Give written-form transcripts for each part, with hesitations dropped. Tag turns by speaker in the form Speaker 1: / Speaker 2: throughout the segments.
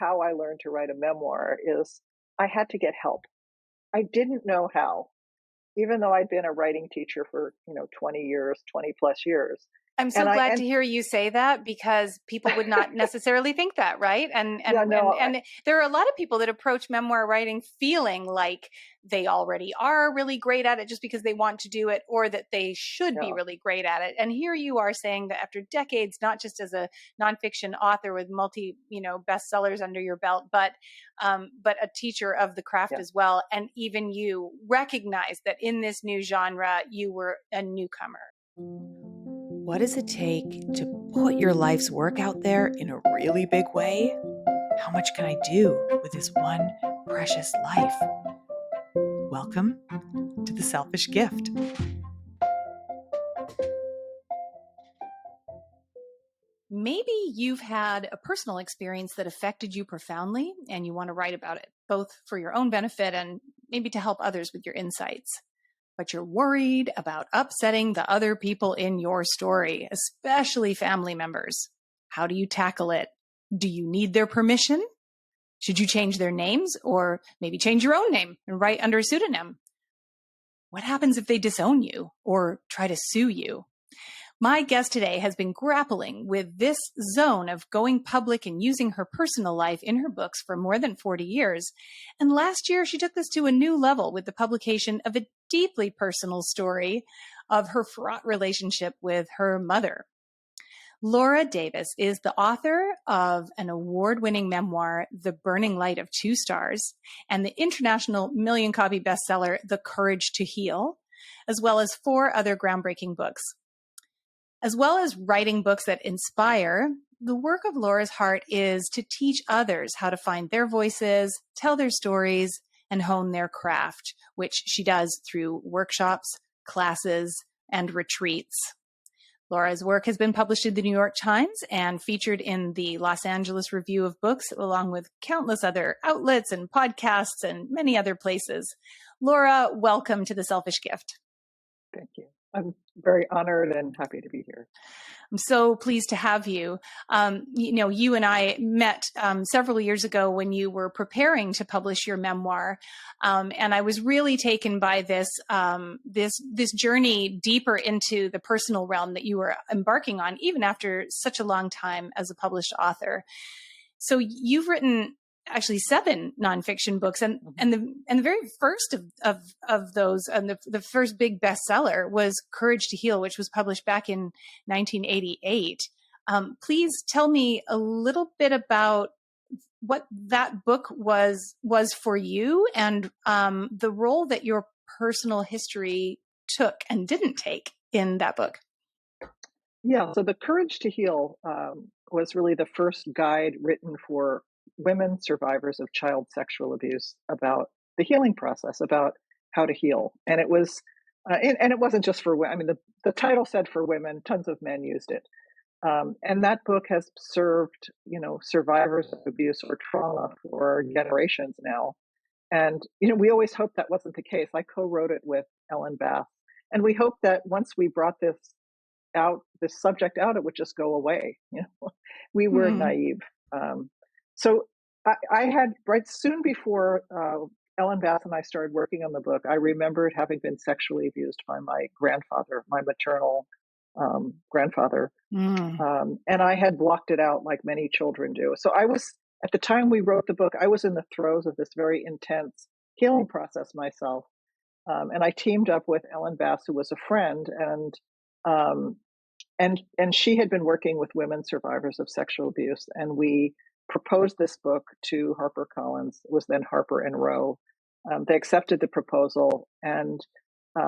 Speaker 1: how I learned to write a memoir is I had to get help. I didn't know how, even though I'd been a writing teacher for, 20 years, 20 plus years.
Speaker 2: I'm so
Speaker 1: And
Speaker 2: glad to hear you say that, because people would not necessarily think that, right? And there are a lot of people that approach memoir writing feeling like they already are really great at it just because they want to do it, or that they should be really great at it. And here you are saying that after decades, not just as a nonfiction author with multi, bestsellers under your belt, but a teacher of the craft as well. And even you recognize that in this new genre, you were a newcomer. What does it take to put your life's work out there in a really big way? How much can I do with this one precious life? Welcome to The Selfish Gift. Maybe you've had a personal experience that affected you profoundly and you want to write about it, both for your own benefit and maybe to help others with your insights. But you're worried about upsetting the other people in your story, especially family members. How do you tackle it? Do you need their permission? Should you change their names, or maybe change your own name and write under a pseudonym? What happens if they disown you or try to sue you? My guest today has been grappling with this zone of going public and using her personal life in her books for more than 40 years. And last year, she took this to a new level with the publication of a deeply personal story of her fraught relationship with her mother. Laura Davis is the author of an award-winning memoir, The Burning Light of Two Stars, and the international million-copy bestseller, The Courage to Heal, as well as 4 other groundbreaking books. As well as writing books that inspire, the work of Laura's heart is to teach others how to find their voices, tell their stories, and hone their craft, which she does through workshops, classes, and retreats. Laura's work has been published in the New York Times and featured in the Los Angeles Review of Books, along with countless other outlets and podcasts and many other places. Laura, welcome to The Selfish Gift.
Speaker 1: Thank you. I'm very honored and happy to be here.
Speaker 2: I'm so pleased to have you. You and I met several years ago when you were preparing to publish your memoir, and I was really taken by this journey deeper into the personal realm that you were embarking on, even after such a long time as a published author. So you've written actually 7 nonfiction books, and the very first of those, and the first big bestseller was Courage to Heal, which was published back in 1988. Please tell me a little bit about what that book was for you, and the role that your personal history took and didn't take in that book.
Speaker 1: Yeah, so the Courage to Heal was really the first guide written for women survivors of child sexual abuse about the healing process, about how to heal. And it was, and it wasn't just for women. I mean, the title said for women, tons of men used it. And that book has served, survivors of abuse or trauma for generations now. And, we always hoped that wasn't the case. I co-wrote it with Ellen Bass. And we hoped that once we brought this subject out, it would just go away. We were naive. So I had, right soon before Ellen Bass and I started working on the book, I remembered having been sexually abused by my grandfather, my maternal grandfather. And I had blocked it out like many children do. So I was, at the time we wrote the book, I was in the throes of this very intense healing process myself. And I teamed up with Ellen Bass, who was a friend, and she had been working with women survivors of sexual abuse. And we proposed this book to HarperCollins. It was then Harper and Row. They accepted the proposal, and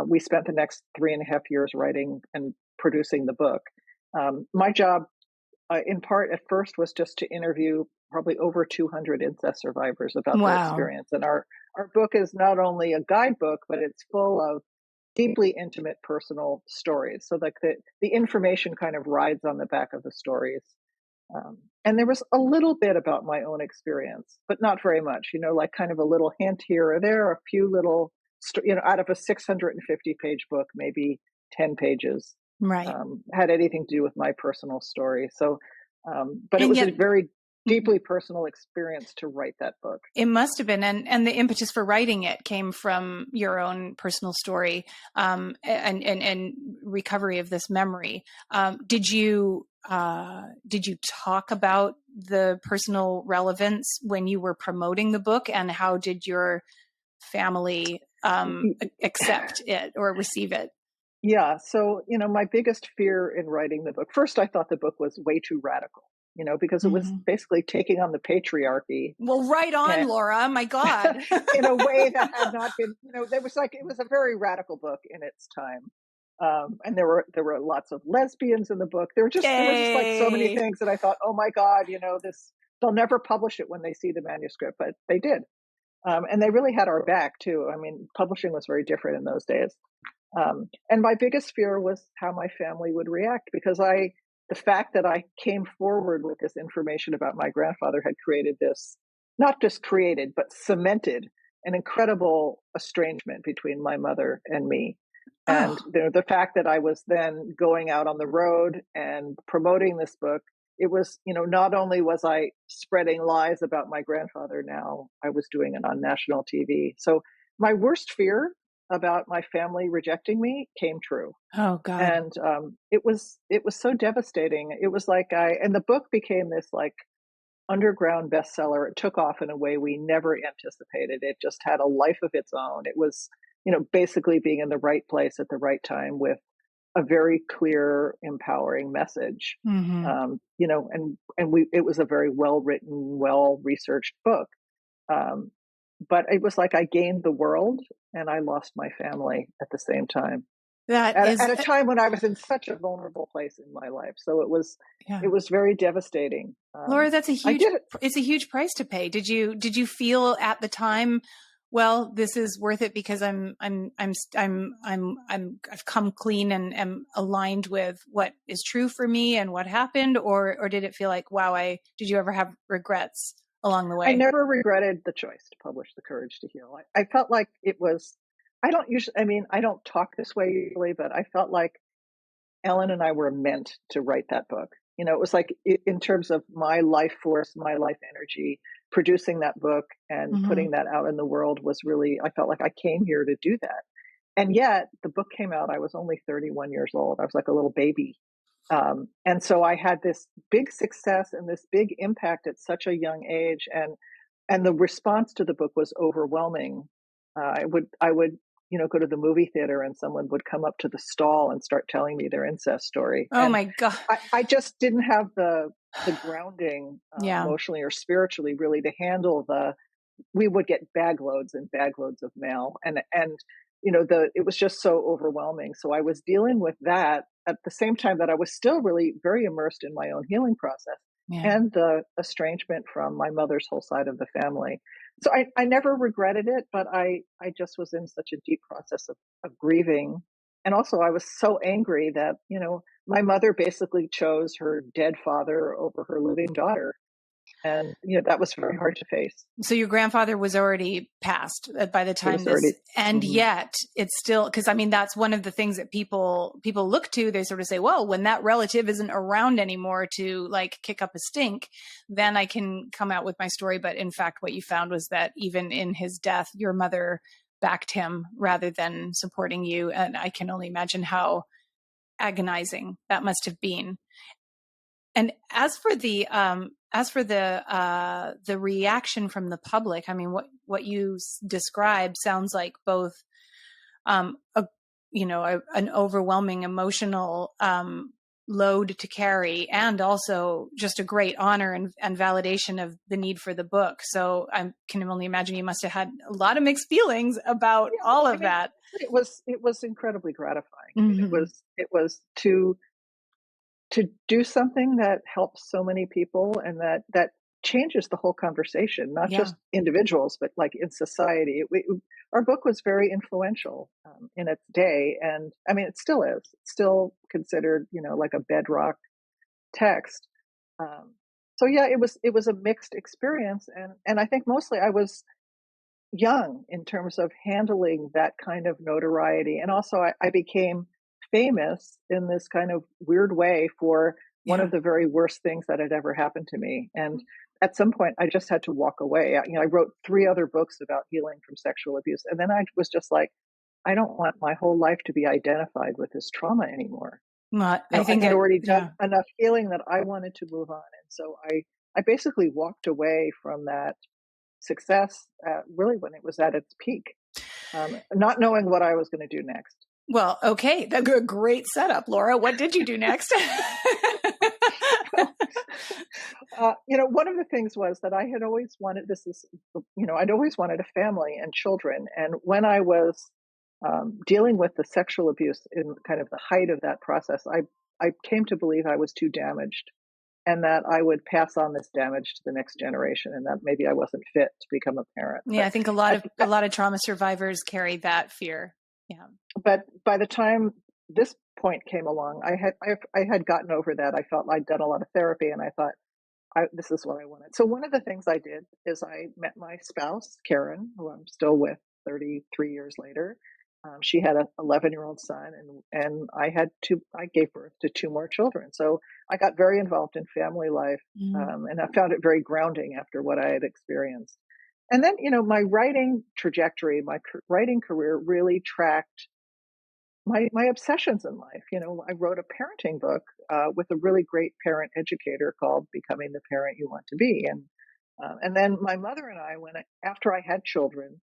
Speaker 1: we spent the next 3.5 years writing and producing the book. My job, in part at first, was just to interview probably over 200 incest survivors about their experience. And our book is not only a guidebook, but it's full of deeply intimate personal stories. So like the information kind of rides on the back of the stories. And there was a little bit about my own experience, but not very much, like kind of a little hint here or there, a few little, out of a 650 page book, maybe 10 pages had anything to do with my personal story. So, but it was a very deeply personal experience to write that book.
Speaker 2: It must have been, and the impetus for writing it came from your own personal story, and recovery of this memory. Did you talk about the personal relevance when you were promoting the book, and how did your family accept it or receive it?
Speaker 1: Yeah. So, my biggest fear in writing the book, first, I thought the book was way too radical, because it was
Speaker 2: Mm-hmm.
Speaker 1: basically taking on the patriarchy
Speaker 2: Well, right on,
Speaker 1: and
Speaker 2: Laura. My God.
Speaker 1: in a way that had not been, there was it was a very radical book in its time. And there were lots of lesbians in the book. There were just like so many
Speaker 2: Yay.
Speaker 1: things that I thought, oh my God, this, they'll never publish it when they see the manuscript, but they did. And they really had our back too. I mean, publishing was very different in those days. And my biggest fear was how my family would react, because the fact that I came forward with this information about my grandfather had created this, not just created, but cemented an incredible estrangement between my mother and me. And
Speaker 2: Oh,
Speaker 1: the fact that I was then going out on the road and promoting this book, it was, not only was I spreading lies about my grandfather, now I was doing it on national TV. So my worst fear about my family rejecting me came true.
Speaker 2: oh God.
Speaker 1: And it was so devastating. It was like and the book became this like underground bestseller. It took off in a way we never anticipated. It just had a life of its own. It was, basically being in the right place at the right time with a very clear, empowering message.
Speaker 2: Mm-hmm.
Speaker 1: And it was a very well written, well researched book. Um, but it was like I gained the world and I lost my family at the same time.
Speaker 2: That
Speaker 1: At
Speaker 2: is,
Speaker 1: a time when I was in such a vulnerable place in my life, so
Speaker 2: yeah.
Speaker 1: it was very devastating.
Speaker 2: Laura,
Speaker 1: I did it.
Speaker 2: it's a huge price to pay. Did you feel at the time, well, this is worth it because I've come clean and am aligned with what is true for me and what happened, or did it feel like, wow, did you ever have regrets along the
Speaker 1: I
Speaker 2: way?
Speaker 1: never regretted the choice to publish The Courage to Heal. I felt like it was. I don't usually. I mean, I don't talk this way usually, but I felt like Ellen and I were meant to write that book. It was like in terms of my life force, my life energy, producing that book and
Speaker 2: Mm-hmm.
Speaker 1: putting that out in the world was really, I felt like I came here to do that. And yet the book came out, I was only 31 years old. I was like a little baby. And so I had this big success and this big impact at such a young age. And the response to the book was overwhelming. I would go to the movie theater and someone would come up to the stall and start telling me their incest story.
Speaker 2: Oh
Speaker 1: And
Speaker 2: my God.
Speaker 1: I just didn't have the grounding
Speaker 2: Yeah.
Speaker 1: emotionally or spiritually really to handle we would get bag loads and bag loads of mail. And it was just so overwhelming. So I was dealing with that at the same time that I was still really very immersed in my own healing process
Speaker 2: Yeah.
Speaker 1: and the estrangement from my mother's whole side of the family. So I never regretted it, but I just was in such a deep process of grieving. And also I was so angry that, my mother basically chose her dead father over her living daughter. And, that was very hard to face.
Speaker 2: So your grandfather was already passed by the
Speaker 1: It
Speaker 2: time
Speaker 1: was
Speaker 2: this,
Speaker 1: already,
Speaker 2: and
Speaker 1: mhm.
Speaker 2: yet it's still, because I mean that's one of the things that people look to. They sort of say, well, when that relative isn't around anymore to like kick up a stink, then I can come out with my story. But in fact, what you found was that even in his death, your mother backed him rather than supporting you, and I can only imagine how agonizing that must have been. And as for the reaction from the public, I mean, what you described sounds like both a an overwhelming emotional load to carry, and also just a great honor and validation of the need for the book. So I can only imagine you must have had a lot of mixed feelings about
Speaker 1: Yeah,
Speaker 2: all
Speaker 1: I
Speaker 2: of
Speaker 1: mean,
Speaker 2: that.
Speaker 1: it was incredibly gratifying. I mean, it
Speaker 2: Mm-hmm.
Speaker 1: was it was to do something that helps so many people and that changes the whole conversation, not
Speaker 2: Yeah,
Speaker 1: just individuals, but like in society. Our book was very influential in its day, and I mean, it still is. It's still considered, like a bedrock text. Um, so yeah, it was a mixed experience, and I think mostly I was young in terms of handling that kind of notoriety. And also, I became famous in this kind of weird way for one
Speaker 2: yeah.
Speaker 1: of the very worst things that had ever happened to me. And at some point I just had to walk away. I wrote 3 other books about healing from sexual abuse, and then I was just like, I don't want my whole life to be identified with this trauma anymore.
Speaker 2: Well,
Speaker 1: You
Speaker 2: I
Speaker 1: know, I
Speaker 2: think
Speaker 1: had
Speaker 2: it,
Speaker 1: already done
Speaker 2: yeah.
Speaker 1: enough healing that I wanted to move on, and so I basically walked away from that success, really when it was at its peak, not knowing what I was going to do next.
Speaker 2: Well, okay. That's a great setup, Laura. What did you do next?
Speaker 1: Well, one of the things was that I had always wanted this is, I'd always wanted a family and children. And when I was dealing with the sexual abuse in kind of the height of that process, I came to believe I was too damaged and that I would pass on this damage to the next generation and that maybe I wasn't fit to become a parent.
Speaker 2: Yeah, I think
Speaker 1: At,
Speaker 2: a lot of trauma survivors carry that fear. Yeah.
Speaker 1: but by the time this point came along, I had gotten over that. I felt I'd done a lot of therapy and I thought, this is what I wanted. So one of the things I did is I met my spouse, Karen, who I'm still with 33 years later. She had an 11-year-old son, and I gave birth to 2 more children. So I got very involved in family life,
Speaker 2: Mm.
Speaker 1: and I found it very grounding after what I had experienced. And then, my writing trajectory, my writing career really tracked my obsessions in life. I wrote a parenting book with a really great parent educator called "Becoming the Parent You Want to Be," and then my mother and I, after I had children,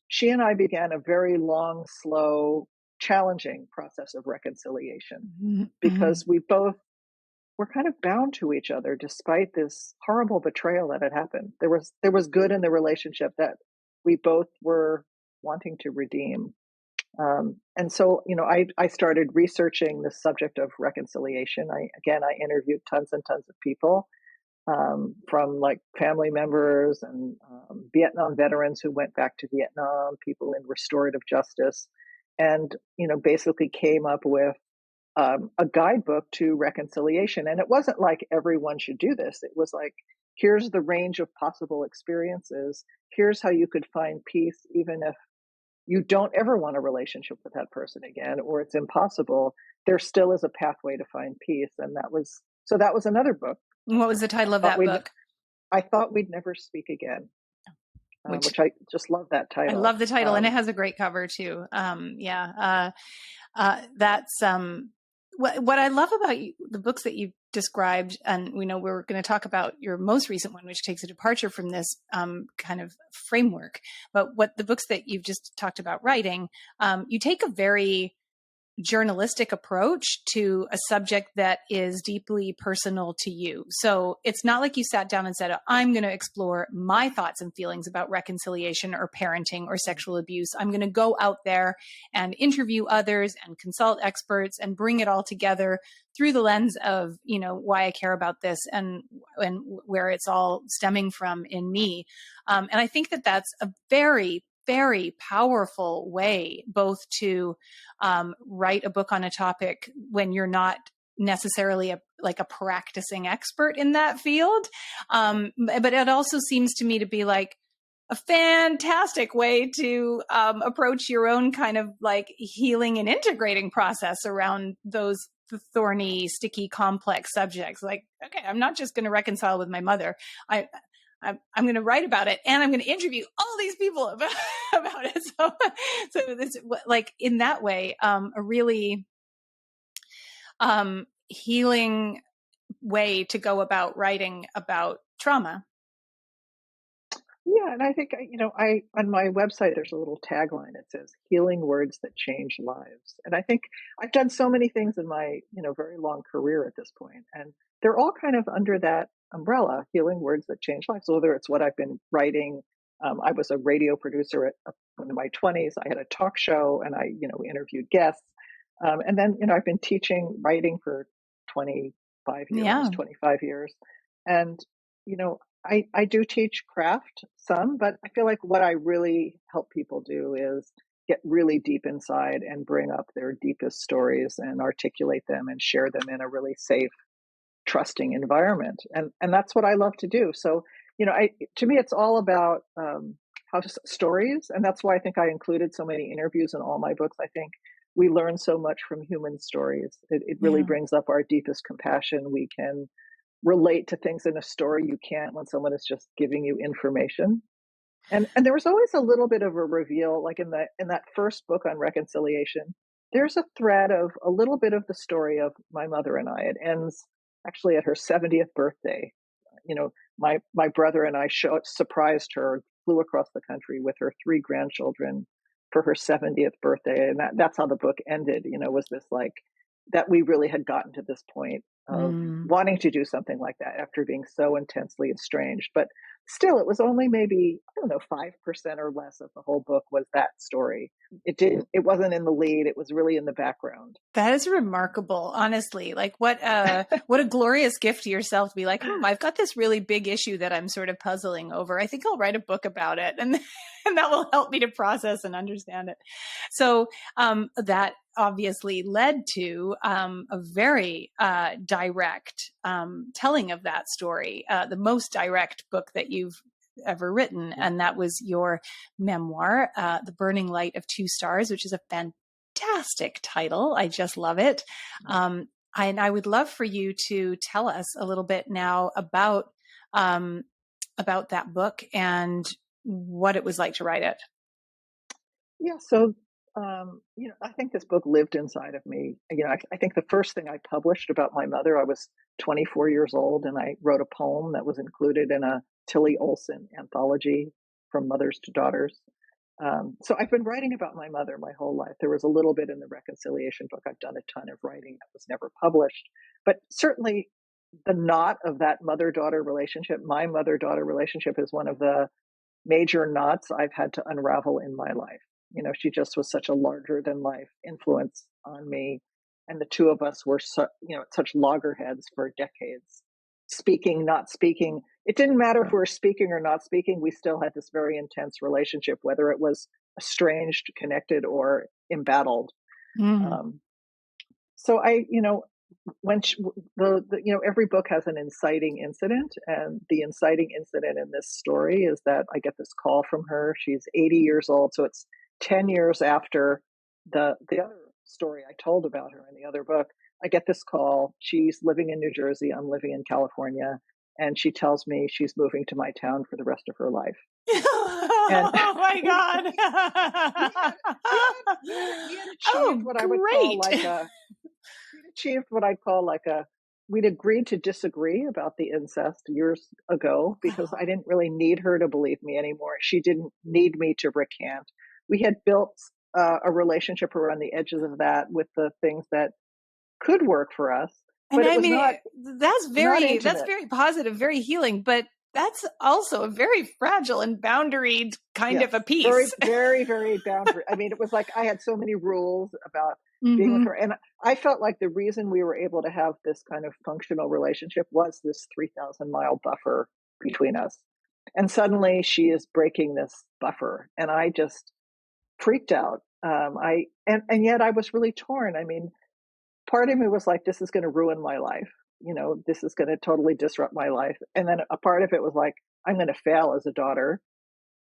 Speaker 1: she and I began a very long, slow, challenging process of reconciliation
Speaker 2: Mm-hmm.
Speaker 1: because we both were kind of bound to each other despite this horrible betrayal that had happened. There was good in the relationship that we both were wanting to redeem. And so, I started researching the subject of reconciliation. I interviewed tons and tons of people, from like family members and Vietnam veterans who went back to Vietnam, people in restorative justice, and, basically came up with a guidebook to reconciliation. And it wasn't like everyone should do this. It was like, here's the range of possible experiences. Here's how you could find peace, even if you don't ever want a relationship with that person again, or it's impossible, there still is a pathway to find peace. And that was another book.
Speaker 2: What was the
Speaker 1: I
Speaker 2: title of
Speaker 1: thought
Speaker 2: that
Speaker 1: we'd,
Speaker 2: book?
Speaker 1: I thought we'd never speak again,
Speaker 2: Which
Speaker 1: which I just love that
Speaker 2: I
Speaker 1: title.
Speaker 2: love the title, and it has a great cover too. Yeah, that's what I love about the books that you described, and we know we're going to talk about your most recent one, which takes a departure from this kind of framework. But what the books that you've just talked about writing, you take a very journalistic approach to a subject that is deeply personal to you. So it's not like you sat down and said, I'm going to explore my thoughts and feelings about reconciliation or parenting or sexual abuse. I'm going to go out there and interview others and consult experts and bring it all together through the lens of, why I care about this and where it's all stemming from in me. And I think that that's a very, very powerful way both to write a book on a topic when you're not necessarily a practicing expert in that field. But it also seems to me to be like a fantastic way to approach your own kind of like healing and integrating process around those thorny, sticky, complex subjects. Like, okay, I'm not just going to reconcile with my mother. I'm going to write about it, and I'm going to interview all these people about it. So this, like in that way, a really healing way to go about writing about trauma.
Speaker 1: Yeah, and I think I on my website there's a little tagline that says "Healing words that change lives," and I think I've done so many things in my very long career at this point, and they're all kind of under that umbrella: healing words that change lives. So whether it's what I've been writing, I was a radio producer in my 20s. I had a talk show, and I interviewed guests, and then I've been teaching writing for 25 years,
Speaker 2: Yeah.
Speaker 1: almost 25 years, and you know I do teach craft some, but I feel like what I really help people do is get really deep inside and bring up their deepest stories and articulate them and share them in a really safe, trusting environment. And that's what I love to do. So, to me, it's all about stories. And that's why I think I included so many interviews in all my books. I think we learn so much from human stories. It really
Speaker 2: Yeah.
Speaker 1: brings up our deepest compassion. We can relate to things in a story you can't when someone is just giving you information. And there was always a little bit of a reveal, like in that first book on reconciliation, there's a thread of a little bit of the story of my mother and I. It ends actually at her 70th birthday. You know, my brother and I surprised her, flew across the country with her three grandchildren for her 70th birthday, and that's how the book ended. You know, was this like that we really had gotten to this point of
Speaker 2: Mm.
Speaker 1: wanting to do something like that after being so intensely estranged. But still, it was only maybe, I don't know, 5% or less of the whole book was that story. It wasn't in the lead. It was really in the background.
Speaker 2: That is remarkable, honestly. Like what a glorious gift to yourself to be like, I've got this really big issue that I'm sort of puzzling over. I think I'll write a book about it, and and that will help me to process and understand it. So that obviously led to a very direct telling of that story, the most direct book that you've ever written, and that was your memoir, The Burning Light of Two Stars, which is a fantastic title. I just love it. And I would love for you to tell us a little bit now about that book and what it was like to write it.
Speaker 1: Yeah. So, I think this book lived inside of me. I think the first thing I published about my mother, I was 24 years old, and I wrote a poem that was included in a Tilly Olson anthology, From Mothers to Daughters. So I've been writing about my mother my whole life. There was a little bit in the reconciliation book. I've done a ton of writing that was never published, but certainly the knot of that mother-daughter relationship, my mother-daughter relationship, is one of the major knots I've had to unravel in my life. She just was such a larger than life influence on me. And the two of us were, such loggerheads for decades, speaking, not speaking. It didn't matter if we were speaking or not speaking. We still had this very intense relationship, whether it was estranged, connected, or embattled.
Speaker 2: Mm.
Speaker 1: Um, so when every book has an inciting incident, and the inciting incident in this story is that I get this call from her. She's 80 years old, so it's 10 years after the other story I told about her in the other book. I get this call. She's living in New Jersey. I'm living in California, and she tells me she's moving to my town for the rest of her life. And
Speaker 2: Oh my God.
Speaker 1: we had achieved
Speaker 2: Oh,
Speaker 1: what I would call
Speaker 2: great.
Speaker 1: we'd agreed to disagree about the incest years ago because I didn't really need her to believe me anymore. She didn't need me to recant. We had built a relationship around the edges of that with the things that could work for us,
Speaker 2: And
Speaker 1: but it
Speaker 2: I
Speaker 1: was
Speaker 2: mean,
Speaker 1: not
Speaker 2: that's
Speaker 1: intimate.
Speaker 2: very positive, very healing, but that's also a very fragile and boundaried kind of
Speaker 1: Yes,
Speaker 2: a piece.
Speaker 1: very, very, very boundary. I mean, it was like I had so many rules about being with
Speaker 2: Mm-hmm.
Speaker 1: her. And I felt like the reason we were able to have this kind of functional relationship was this 3,000-mile buffer between us. And suddenly she is breaking this buffer. And I just freaked out. And yet I was really torn. I mean, part of me was like, this is going to ruin my life. This is going to totally disrupt my life. And then a part of it was like, I'm going to fail as a daughter.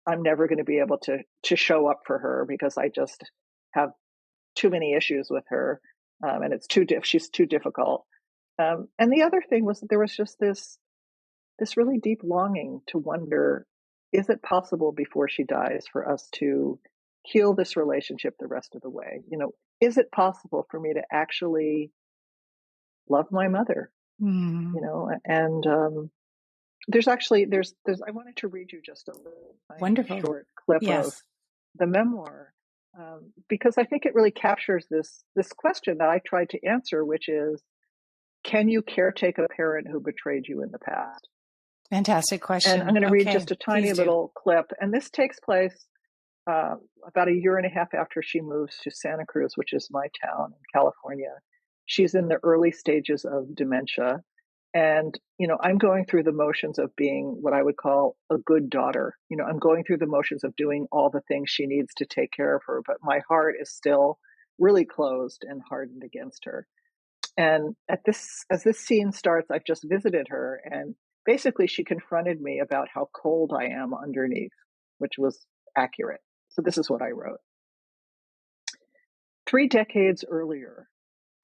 Speaker 1: I'm never going to be able to show up for her because I just have too many issues with her, and she's too difficult. And the other thing was that there was just this really deep longing to wonder, is it possible before she dies for us to heal this relationship the rest of the way? Is it possible for me to actually love my mother?
Speaker 2: Mm.
Speaker 1: And there's I wanted to read you just a little tiny
Speaker 2: Wonderful.
Speaker 1: short clip of
Speaker 2: Yes.
Speaker 1: the memoir, because I think it really captures this question that I tried to answer, which is, can you caretake a parent who betrayed you in the past?
Speaker 2: Fantastic
Speaker 1: And I'm
Speaker 2: question.
Speaker 1: going to read
Speaker 2: Okay,
Speaker 1: just a tiny
Speaker 2: please do.
Speaker 1: little clip, and this takes place about a year and a half after she moves to Santa Cruz, which is my town in California. She's in the early stages of dementia. And, I'm going through the motions of being what I would call a good daughter. I'm going through the motions of doing all the things she needs to take care of her, but my heart is still really closed and hardened against her. And as this scene starts, I've just visited her, and basically she confronted me about how cold I am underneath, which was accurate. So this is what I wrote. 3 decades earlier,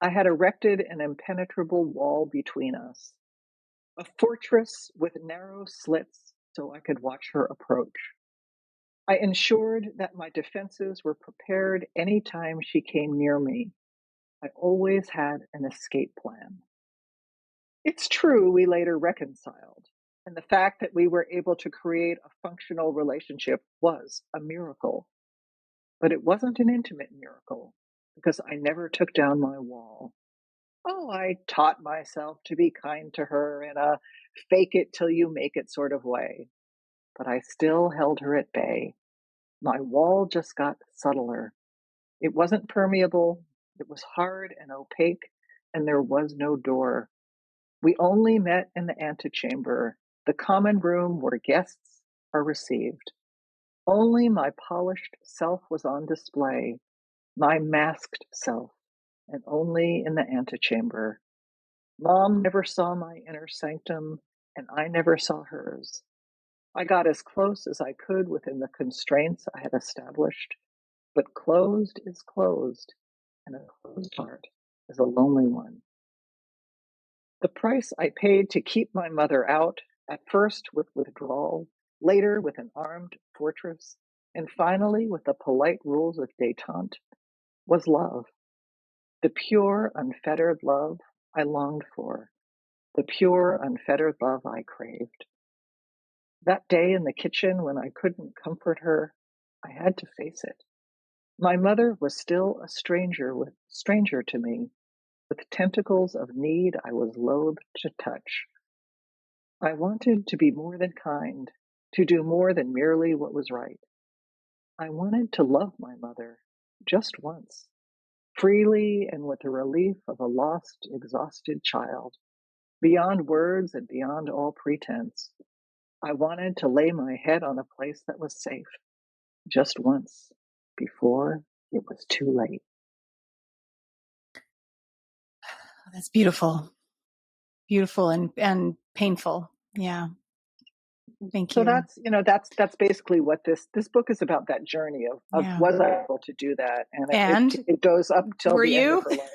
Speaker 1: I had erected an impenetrable wall between us, a fortress with narrow slits so I could watch her approach. I ensured that my defenses were prepared any time she came near me. I always had an escape plan. It's true we later reconciled, and the fact that we were able to create a functional relationship was a miracle. But it wasn't an intimate miracle because I never took down my wall. Oh, I taught myself to be kind to her in a fake it till you make it sort of way, but I still held her at bay. My wall just got subtler. It wasn't permeable, it was hard and opaque, and there was no door. We only met in the antechamber, the common room where guests are received. Only my polished self was on display, my masked self, and only in the antechamber. Mom never saw my inner sanctum, and I never saw hers. I got as close as I could within the constraints I had established, but closed is closed, and a closed heart is a lonely one. The price I paid to keep my mother out, at first with withdrawal, later with an armed fortress, and finally with the polite rules of détente, was love. The pure, unfettered love I longed for, the pure, unfettered love I craved. That day in the kitchen when I couldn't comfort her, I had to face it. My mother was still a stranger to me, with tentacles of need I was loath to touch. I wanted to be more than kind, to do more than merely what was right. I wanted to love my mother, just once, freely and with the relief of a lost, exhausted child, beyond words and beyond all pretense. I wanted to lay my head on a place that was safe, just once, before it was too late.
Speaker 2: That's beautiful. Beautiful and painful. Yeah. Thank
Speaker 1: So
Speaker 2: you.
Speaker 1: that's basically what this book is about, that journey of
Speaker 2: Yeah.
Speaker 1: was I able to do that, and
Speaker 2: And
Speaker 1: it goes up till
Speaker 2: were
Speaker 1: the end of
Speaker 2: you?
Speaker 1: her life.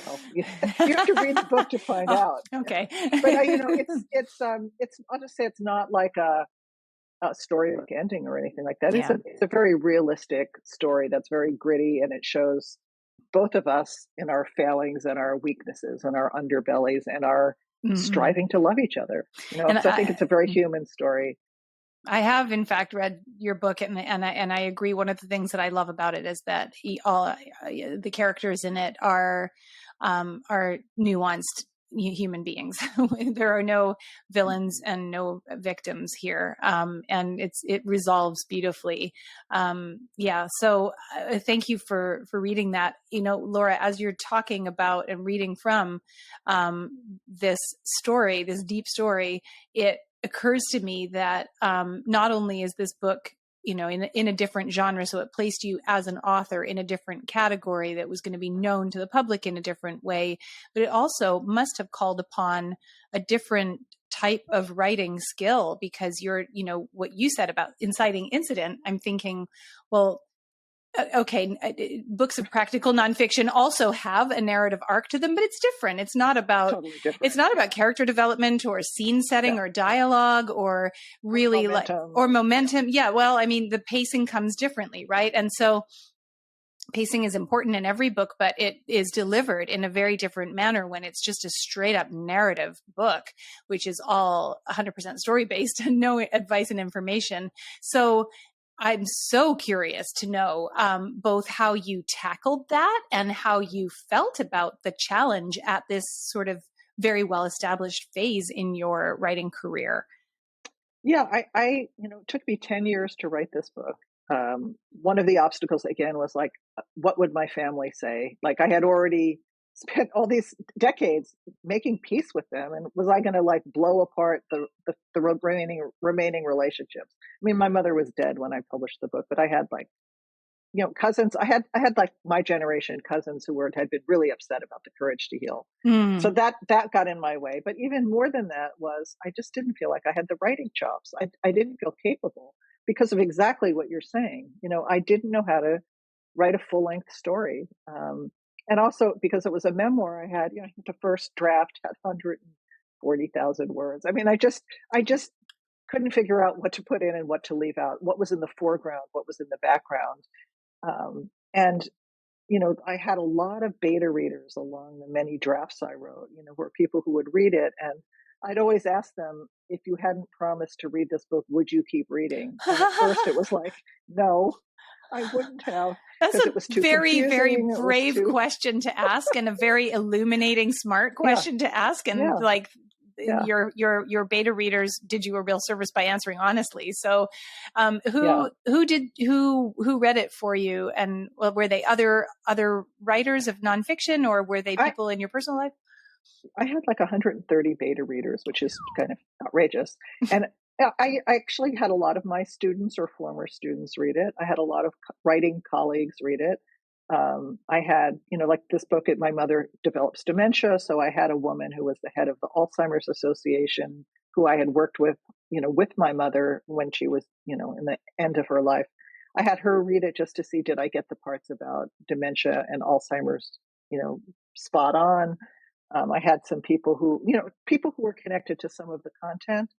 Speaker 1: Well, you have to read the book to find
Speaker 2: Oh,
Speaker 1: out.
Speaker 2: okay.
Speaker 1: But it's I'll just say it's not like a storybook ending or anything like that.
Speaker 2: Yeah.
Speaker 1: It's a very realistic story that's very gritty, and it shows both of us in our failings and our weaknesses and our underbellies and our
Speaker 2: Mm-mm.
Speaker 1: striving to love each other.
Speaker 2: And
Speaker 1: So I think it's a very human story.
Speaker 2: I have, in fact, read your book, and I agree. One of the things that I love about it is that all the characters in it are nuanced human beings. There are no villains and no victims here, and it resolves beautifully. Yeah, so thank you for reading that. Laura, as you're talking about and reading from this story, this deep story, it occurs to me that not only is this book in a different genre, so it placed you as an author in a different category that was going to be known to the public in a different way, but it also must have called upon a different type of writing skill, because what you said about inciting incident, I'm thinking, well, okay, books of practical nonfiction also have a narrative arc to them, but it's different.
Speaker 1: Totally different.
Speaker 2: It's not about character development or scene setting or dialogue or really or momentum. Yeah. Well, I mean, the pacing comes differently, right? And so pacing is important in every book, but it is delivered in a very different manner when it's just a straight up narrative book, which is all 100% story based and no advice and information. So I'm so curious to know both how you tackled that and how you felt about the challenge at this sort of very well-established phase in your writing career.
Speaker 1: Yeah, it took me 10 years to write this book. One of the obstacles again was like, what would my family say? Like I had already spent all these decades making peace with them, and was I going to like blow apart the remaining relationships? I mean, my mother was dead when I published the book, but I had like cousins. I had like my generation cousins who had been really upset about the Courage to Heal. So that got in my way. But even more than that was I just didn't feel like I had the writing chops. I didn't feel capable because of exactly what you're saying. I didn't know how to write a full length story. And also because it was a memoir, I had the first draft had 40,000 words. I mean, I just couldn't figure out what to put in and what to leave out, what was in the foreground, what was in the background. And I had a lot of beta readers along the many drafts I wrote, were people who would read it. And I'd always ask them, if you hadn't promised to read this book, would you keep reading? And at first it was like, no, I wouldn't have,
Speaker 2: That's
Speaker 1: because
Speaker 2: a
Speaker 1: it was too
Speaker 2: very, very
Speaker 1: confusing. It was
Speaker 2: brave
Speaker 1: too,
Speaker 2: question to ask, and a very illuminating, smart
Speaker 1: yeah,
Speaker 2: question to ask. And
Speaker 1: yeah,
Speaker 2: like
Speaker 1: yeah,
Speaker 2: your beta readers did you a real service by answering honestly. So,
Speaker 1: yeah.
Speaker 2: who read it for you, and were they other writers of nonfiction, or were they
Speaker 1: I,
Speaker 2: people in your personal life?
Speaker 1: I had like 130 beta readers, which is kind of outrageous. And I actually had a lot of my students or former students read it. I had a lot of writing colleagues read it. I had, like this book, my mother develops dementia. So I had a woman who was the head of the Alzheimer's Association who I had worked with, with my mother when she was, in the end of her life. I had her read it just to see, did I get the parts about dementia and Alzheimer's, spot on. I had some people who were connected to some of the content.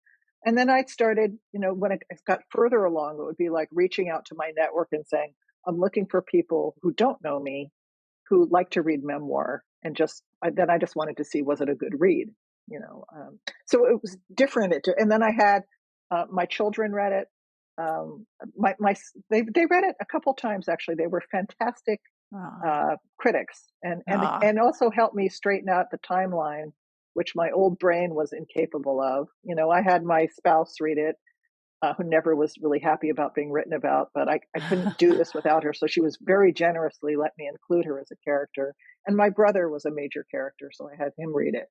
Speaker 1: And then I started, when it got further along, it would be like reaching out to my network and saying, I'm looking for people who don't know me, who like to read memoir. And then I just wanted to see, was it a good read? So it was different. And then I had my children read it. They read it a couple times, actually. They were fantastic critics, and also helped me straighten out the timeline, which my old brain was incapable of. I had my spouse read it, who never was really happy about being written about, but I couldn't do this without her. So she was very generously let me include her as a character. And my brother was a major character, so I had him read it.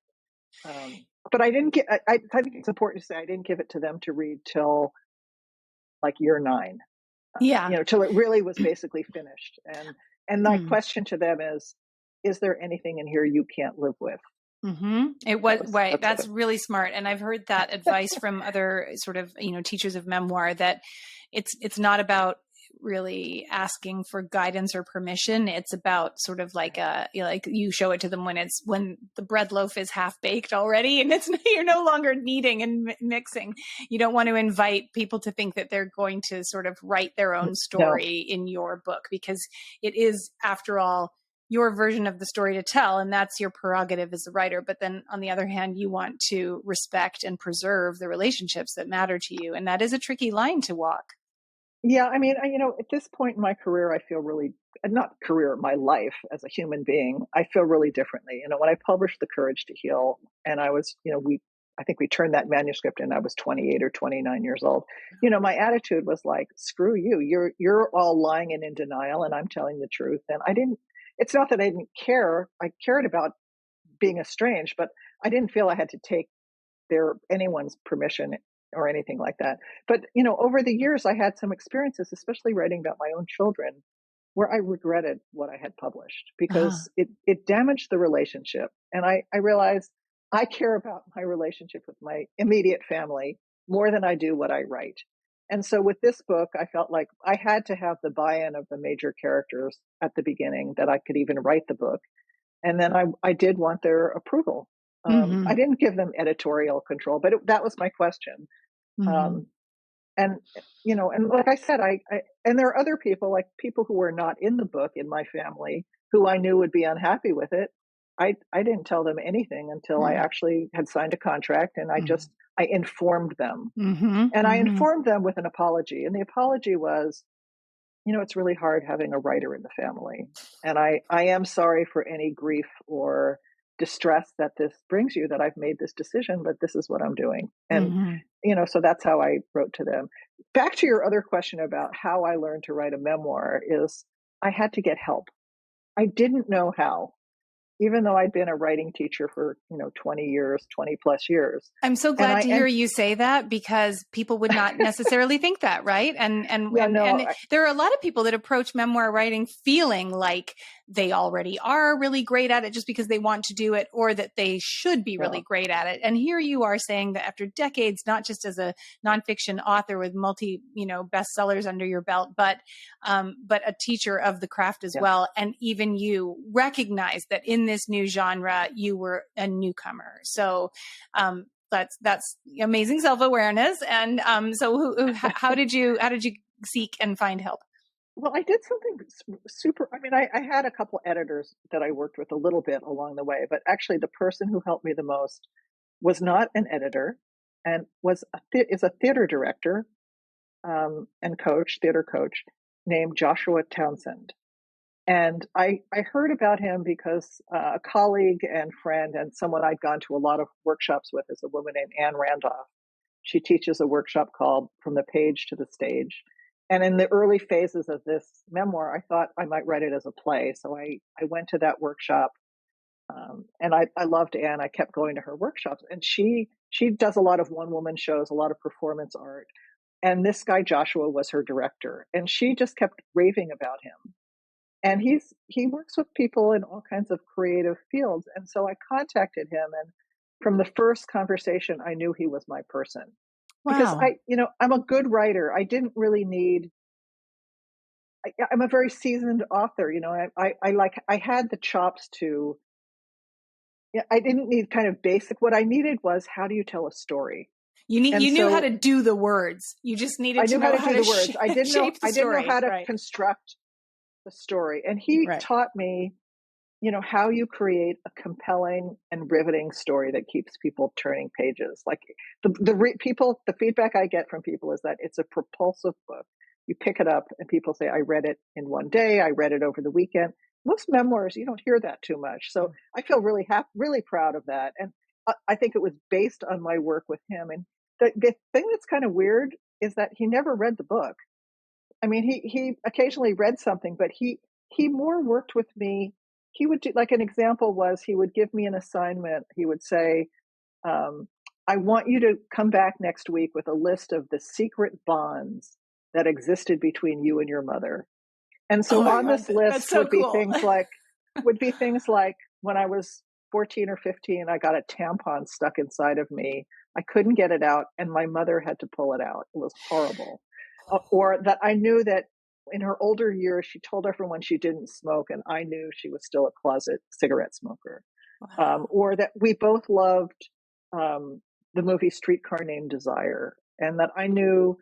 Speaker 1: But I didn't get, I think it's important to say I didn't give it to them to read till like year 9.
Speaker 2: Yeah.
Speaker 1: Till it really was basically finished. And my question to them is there anything in here you can't live with?
Speaker 2: Mm-hmm. It was right. That's
Speaker 1: it.
Speaker 2: really smart. And I've heard that advice from other sort of, teachers of memoir, that it's not about really asking for guidance or permission. It's about sort of like like you show it to them when the bread loaf is half baked already, and you're no longer kneading and mixing. You don't want to invite people to think that they're going to sort of write their own story in your book, because it is, after all, your version of the story to tell, and that's your prerogative as a writer. But then on the other hand, you want to respect and preserve the relationships that matter to you. And that is a tricky line to walk.
Speaker 1: Yeah. I mean, at this point in my career, I feel really, not career, my life as a human being, I feel really differently. When I published The Courage to Heal, and I was, I think we turned that manuscript in, I was 28 or 29 years old. My attitude was like, screw you. You're all lying and in denial, and I'm telling the truth. And it's not that I didn't care. I cared about being estranged, but I didn't feel I had to take anyone's permission or anything like that. But, over the years, I had some experiences, especially writing about my own children, where I regretted what I had published because it damaged the relationship. And I realized I care about my relationship with my immediate family more than I do what I write. And so with this book, I felt like I had to have the buy-in of the major characters at the beginning that I could even write the book. And then I did want their approval. I didn't give them editorial control, but that was my question. And like I said, and there are other people, like people who were not in the book in my family, who I knew would be unhappy with it. I didn't tell them anything until I actually had signed a contract, and I informed them. And I informed them with an apology. And the apology was, it's really hard having a writer in the family. And I am sorry for any grief or distress that this brings you, that I've made this decision, but this is what I'm doing. And, so that's how I wrote to them. Back to your other question about how I learned to write a memoir, is I had to get help. I didn't know how. Even though I'd been a writing teacher for, 20 plus years.
Speaker 2: I'm so glad to hear you say that, because people would not necessarily think that, right? And there are a lot of people that approach memoir writing feeling like they already are really great at it just because they want to do it, or that they should be really
Speaker 1: Yeah.
Speaker 2: great at it. And here you are saying that after decades, not just as a nonfiction author with multi, bestsellers under your belt, but a teacher of the craft as
Speaker 1: Yeah.
Speaker 2: well. And even you recognize that in this new genre, you were a newcomer. So, that's amazing self-awareness. And so how did you seek and find help?
Speaker 1: Well, I did something super. I mean, I had a couple editors that I worked with a little bit along the way, but actually, the person who helped me the most was not an editor, and is a theater director, and theater coach, named Joshua Townsend. And I heard about him because a colleague and friend and someone I'd gone to a lot of workshops with is a woman named Anne Randolph. She teaches a workshop called From the Page to the Stage. And in the early phases of this memoir, I thought I might write it as a play. So I went to that workshop, and I loved Anne. I kept going to her workshops. And she does a lot of one woman shows, a lot of performance art. And this guy, Joshua, was her director. And she just kept raving about him. And he works with people in all kinds of creative fields. And so I contacted him, and from the first conversation, I knew he was my person. Because
Speaker 2: Wow.
Speaker 1: I'm a good writer. I didn't really need. I'm a very seasoned author. I had the chops to. Yeah, I didn't need kind of basic. What I needed was, how do you tell a story? And
Speaker 2: You knew how to
Speaker 1: so
Speaker 2: do the words. You just
Speaker 1: I
Speaker 2: needed to
Speaker 1: knew how
Speaker 2: know
Speaker 1: to
Speaker 2: how
Speaker 1: do
Speaker 2: to
Speaker 1: the words.
Speaker 2: shape the
Speaker 1: I didn't know
Speaker 2: story.
Speaker 1: how to
Speaker 2: Right.
Speaker 1: construct the story. And he
Speaker 2: Right.
Speaker 1: taught me, how you create a compelling and riveting story that keeps people turning pages. Like the feedback I get from people is that it's a propulsive book. You pick it up and people say, I read it in one day. I read it over the weekend. Most memoirs, you don't hear that too much. So I feel really really proud of that. And I think it was based on my work with him. And the thing that's kind of weird is that he never read the book. I mean, he occasionally read something, but he more worked with me. He would do, like, an example was, he would give me an assignment. He would say, um, "I want you to come back next week with a list of the secret bonds that existed between you and your mother." And
Speaker 2: Oh
Speaker 1: so
Speaker 2: my
Speaker 1: on
Speaker 2: God.
Speaker 1: this
Speaker 2: That's
Speaker 1: list
Speaker 2: so cool.
Speaker 1: would be things like, when I was 14 or 15, I got a tampon stuck inside of me. I couldn't get it out, and my mother had to pull it out. It was horrible. Or that I knew that in her older years, she told everyone she didn't smoke, and I knew she was still a closet cigarette smoker.
Speaker 2: Wow.
Speaker 1: Or that we both loved the movie Streetcar Named Desire, and that I knew,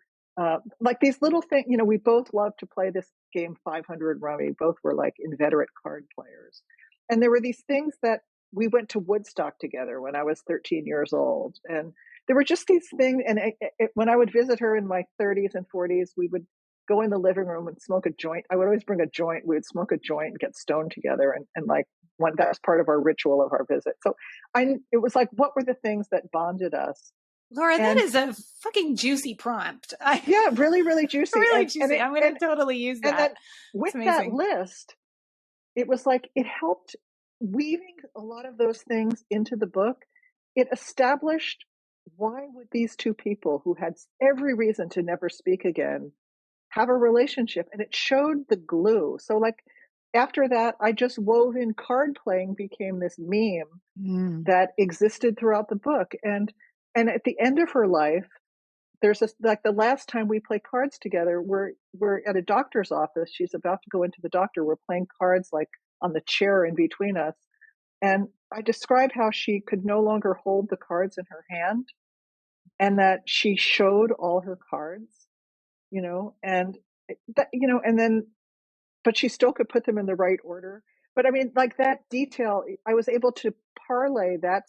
Speaker 1: like, these little things. We both loved to play this game 500 Rummy. Both were like inveterate card players, and there were these things that we went to Woodstock together when I was 13 years old, and there were just these things. And when I would visit her in my 30s and 40s, we would go in the living room and smoke a joint. I would always bring a joint. We would smoke a joint and get stoned together, and like, that was part of our ritual of our visit. So it was like, what were the things that bonded us?
Speaker 2: Laura, that
Speaker 1: And
Speaker 2: is a fucking juicy prompt.
Speaker 1: yeah, really, really juicy.
Speaker 2: Really
Speaker 1: And
Speaker 2: juicy. I'm going to totally use
Speaker 1: then
Speaker 2: that.
Speaker 1: with
Speaker 2: It's
Speaker 1: that
Speaker 2: amazing.
Speaker 1: list, it was like, it helped weaving a lot of those things into the book. It established, why would these two people who had every reason to never speak again have a relationship? And it showed the glue. So, like, after that, I just wove in card playing, became this meme
Speaker 2: Mm.
Speaker 1: that existed throughout the book. And at the end of her life, there's this, like, the last time we play cards together, we're at a doctor's office. She's about to go into the doctor. We're playing cards, like, on the chair in between us. And I described how she could no longer hold the cards in her hand, and that she showed all her cards, and and then, but she still could put them in the right order. But I mean, like, that detail, I was able to parlay that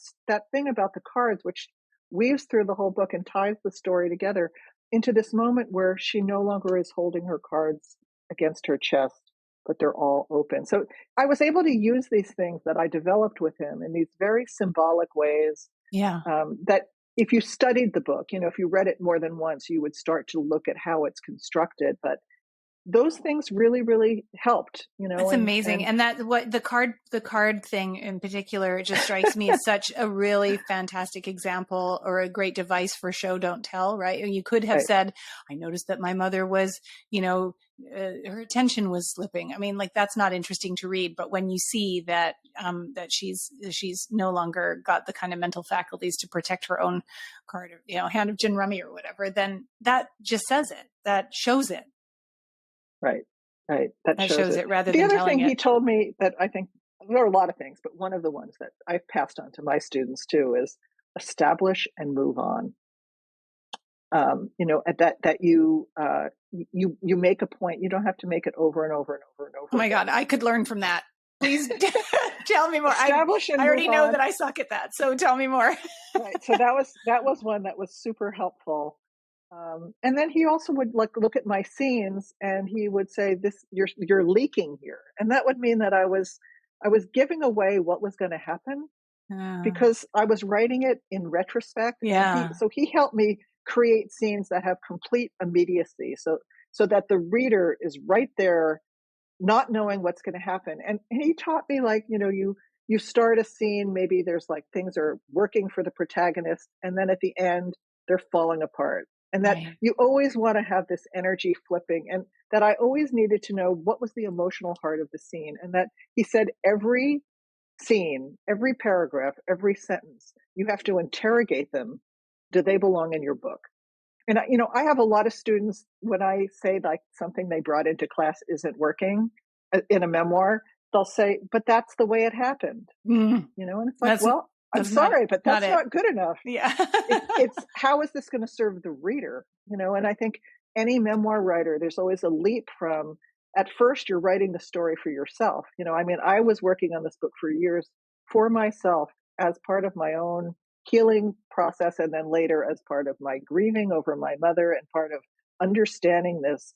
Speaker 1: thing about the cards, which weaves through the whole book and ties the story together, into this moment where she no longer is holding her cards against her chest, but they're all open. So I was able to use these things that I developed with him in these very symbolic ways,
Speaker 2: Yeah.
Speaker 1: that if you studied the book, if you read it more than once, you would start to look at how it's constructed. But those things really, really helped,
Speaker 2: That's amazing.
Speaker 1: and
Speaker 2: And that what the card thing in particular, it just strikes me as such a really fantastic example or a great device for show don't tell, right? You could have
Speaker 1: right,
Speaker 2: said, I noticed that my mother was, her attention was slipping. I mean, like that's not interesting to read, but when you see that that she's no longer got the kind of mental faculties to protect her own card, hand of gin rummy or whatever, then that just says it. That shows it.
Speaker 1: right, right. That
Speaker 2: That
Speaker 1: shows
Speaker 2: shows
Speaker 1: it.
Speaker 2: it rather
Speaker 1: The
Speaker 2: than
Speaker 1: other
Speaker 2: telling
Speaker 1: thing he
Speaker 2: it.
Speaker 1: told me that I think there are a lot of things, but one of the ones that I've passed on to my students too is establish and move on. That you make a point. You don't have to make it over and over and over and
Speaker 2: Oh
Speaker 1: over
Speaker 2: my God,
Speaker 1: again.
Speaker 2: I could learn from that. Please tell me more.
Speaker 1: Establish
Speaker 2: I
Speaker 1: and move
Speaker 2: already know
Speaker 1: on.
Speaker 2: that I suck at that. So tell me more.
Speaker 1: Right. So that was one that was super helpful. And then he also would look at my scenes and he would say, "This you're leaking here," and that would mean that I was giving away what was going to happen
Speaker 2: Uh,
Speaker 1: because I was writing it in retrospect, and he
Speaker 2: yeah.
Speaker 1: so he helped me create scenes that have complete immediacy, so that the reader is right there not knowing what's going to happen. And he taught me, like, you start a scene, maybe there's like things are working for the protagonist, and then at the end they're falling apart. And that
Speaker 2: Right.
Speaker 1: you always want to have this energy flipping, and that I always needed to know what was the emotional heart of the scene. And that he said every scene, every paragraph, every sentence, you have to interrogate them. Do they belong in your book? And I have a lot of students, when I say like something they brought into class isn't working in a memoir, they'll say, "But that's the way it happened."
Speaker 2: Mm,
Speaker 1: And it's like,
Speaker 2: that's
Speaker 1: well, I'm
Speaker 2: that's not
Speaker 1: sorry, but
Speaker 2: not
Speaker 1: that's
Speaker 2: it.
Speaker 1: not good enough.
Speaker 2: Yeah.
Speaker 1: It's how is this going to serve the reader? And I think any memoir writer, there's always a leap from, at first you're writing the story for yourself. I mean, I was working on this book for years for myself as part of my own healing process, and then later as part of my grieving over my mother and part of understanding this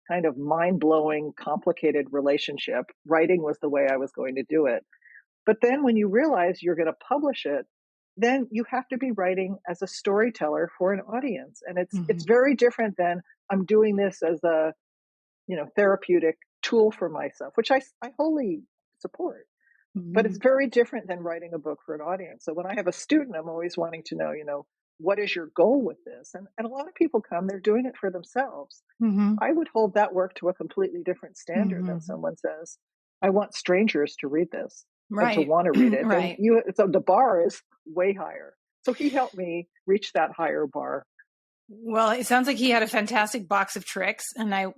Speaker 1: kind of mind-blowing complicated relationship. Writing was the way I was going to do it. But then when you realize you're going to publish it, then you have to be writing as a storyteller for an audience. And it's
Speaker 2: Mhm.
Speaker 1: very different than, I'm doing this as a, therapeutic tool for myself, which I wholly support. But it's
Speaker 2: Mhm.
Speaker 1: very different than writing a book for an audience. So when I have a student, I'm always wanting to know, what is your goal with this? And a lot of people come, they're doing it for themselves.
Speaker 2: Mhm.
Speaker 1: I would hold that work to a completely different standard than
Speaker 2: Mhm.
Speaker 1: someone says, I want strangers to read this and to
Speaker 2: Right.
Speaker 1: want to read it. Then
Speaker 2: Right.
Speaker 1: so the bar is way higher. So he helped me reach that higher bar.
Speaker 2: Well, it sounds like he had a fantastic box of tricks, and I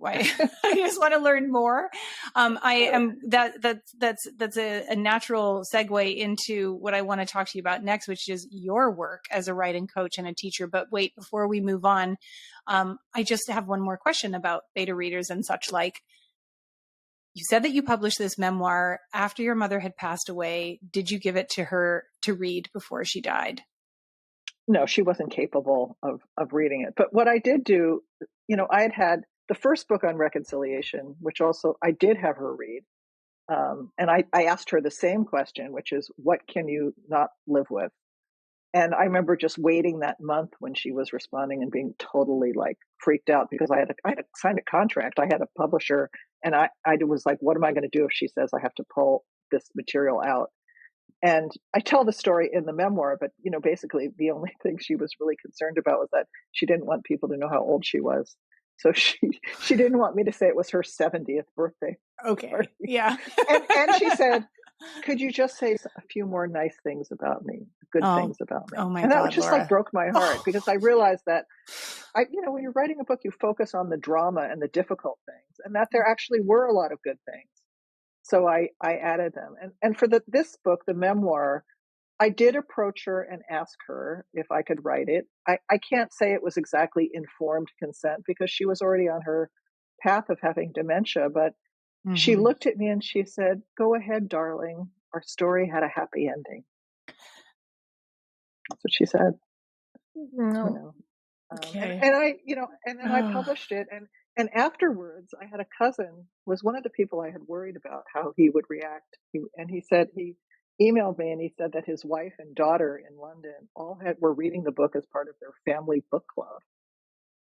Speaker 2: just want to learn more. I
Speaker 1: Good.
Speaker 2: am that's a natural segue into what I want to talk to you about next, which is your work as a writing coach and a teacher. But wait, before we move on, I just have one more question about beta readers and such like. You said that you published this memoir after your mother had passed away. Did you give it to her to read before she died?
Speaker 1: No, she wasn't capable of reading it. But what I did do, I had the first book on reconciliation, which also I did have her read. And I asked her the same question, which is, what can you not live with? And I remember just waiting that month when she was responding and being totally like freaked out, because I had signed a contract. I had a publisher, and I was like, what am I going to do if she says I have to pull this material out? And I tell the story in the memoir, but basically the only thing she was really concerned about was that she didn't want people to know how old she was. So she didn't want me to say it was her 70th birthday
Speaker 2: Okay.
Speaker 1: party.
Speaker 2: Yeah.
Speaker 1: And she said, could you just say a few more nice things about me, good
Speaker 2: Oh,
Speaker 1: things about
Speaker 2: oh
Speaker 1: me?
Speaker 2: my
Speaker 1: And that was
Speaker 2: God,
Speaker 1: just like
Speaker 2: Laura.
Speaker 1: broke my heart,
Speaker 2: Oh,
Speaker 1: because I realized that when you're writing a book, you focus on the drama and the difficult things, and that there actually were a lot of good things. So I added them. And for this book, the memoir, I did approach her and ask her if I could write it. I can't say it was exactly informed consent, because she was already on her path of having dementia, but she
Speaker 2: hmm.
Speaker 1: looked at me and she said, "Go ahead, darling. Our story had a happy ending." That's what she said. You
Speaker 2: No.
Speaker 1: know,
Speaker 2: Okay.
Speaker 1: and then I
Speaker 2: Oh.
Speaker 1: published it, and afterwards, I had a cousin, was one of the people I had worried about how he would react. He said, he emailed me and he said that his wife and daughter in London all were reading the book as part of their family book club,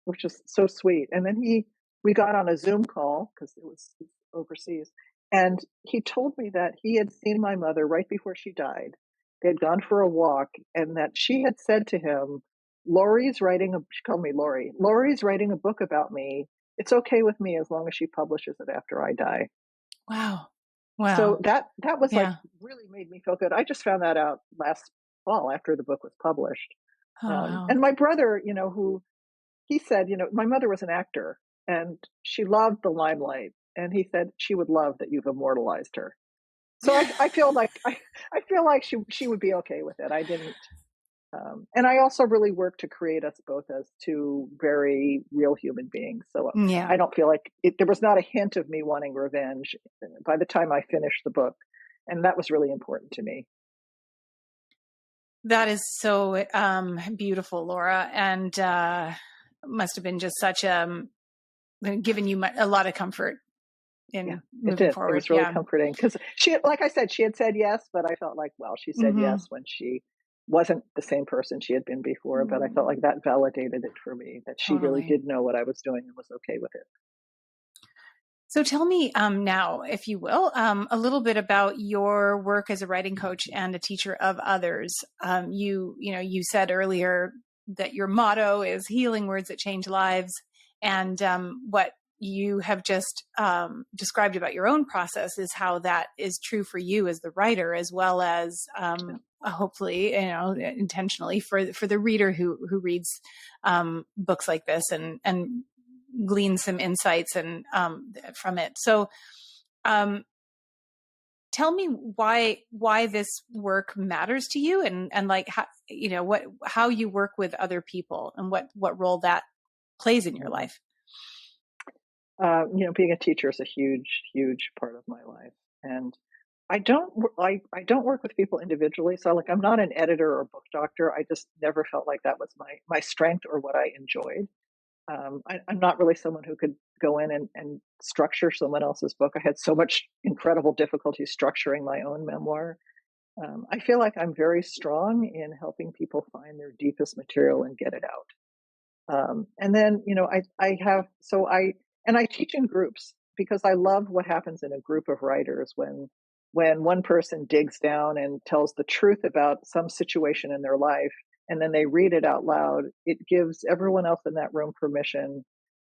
Speaker 1: which is so sweet. And then he we got on a Zoom call because it was overseas. And he told me that he had seen my mother right before she died. They had gone for a walk, and that she had said to him, she called me Lori, Lori's writing a book about me. It's okay with me as long as she publishes it after I die.
Speaker 2: Wow.
Speaker 1: So
Speaker 2: Wow.
Speaker 1: that was like
Speaker 2: Yeah.
Speaker 1: really made me feel good. I just found that out last fall after the book was published.
Speaker 2: Oh, wow.
Speaker 1: And my brother, who he said, my mother was an actor and she loved the limelight. And he said she would love that you've immortalized her. So I feel like I feel like she would be okay with it. I didn't, and I also really worked to create us both as two very real human beings. So
Speaker 2: Yeah.
Speaker 1: I don't feel like there was not a hint of me wanting revenge by the time I finished the book, and that was really important to me.
Speaker 2: That is so beautiful, Laura, and must have been just such given you a lot of comfort
Speaker 1: Yeah,
Speaker 2: in
Speaker 1: it
Speaker 2: moving
Speaker 1: did. It
Speaker 2: forward.
Speaker 1: was really
Speaker 2: Yeah.
Speaker 1: comforting because like I said, she had said yes, but I felt like, well, she said
Speaker 2: Hmm.
Speaker 1: yes when she wasn't the same person she had been before. But I felt like that validated it for me that she really
Speaker 2: Totally.
Speaker 1: did know what I was doing and was okay with it.
Speaker 2: So tell me now, if you will, a little bit about your work as a writing coach and a teacher of others. You said earlier that your motto is healing words that change lives, and what you have just described about your own process is how that is true for you as the writer, as well as
Speaker 1: Yeah.
Speaker 2: hopefully, intentionally for the reader who reads books like this and glean some insights and from it. So, um, tell me why this work matters to you, and like how how you work with other people, and what role that plays in your
Speaker 1: Mhm.
Speaker 2: life.
Speaker 1: Being a teacher is a huge, huge part of my life, and I don't work with people individually. So like I'm not an editor or book doctor. I just never felt like that was my strength or what I enjoyed. I'm not really someone who could go in and structure someone else's book. I had so much incredible difficulty structuring my own memoir. I feel like I'm very strong in helping people find their deepest material and get it out. And then, I teach in groups because I love what happens in a group of writers when one person digs down and tells the truth about some situation in their life and then they read it out loud. It gives everyone else in that room permission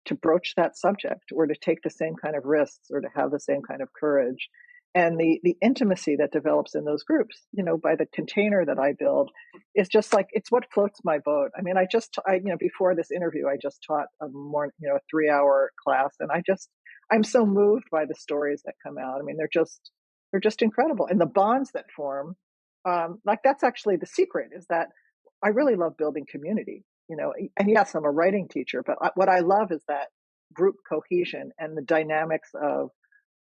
Speaker 1: to broach that subject or to take the same kind of risks or to have the same kind of courage. And the intimacy that develops in those groups, by the container that I build, is just like it's what floats my boat. I mean, before this interview, I just taught a 3-hour class, and I'm so moved by the stories that come out. I mean, they're just incredible, and the bonds that form. Like that's actually the secret is that I really love building community. And yes, I'm a writing teacher, but what I love is that group cohesion and the dynamics of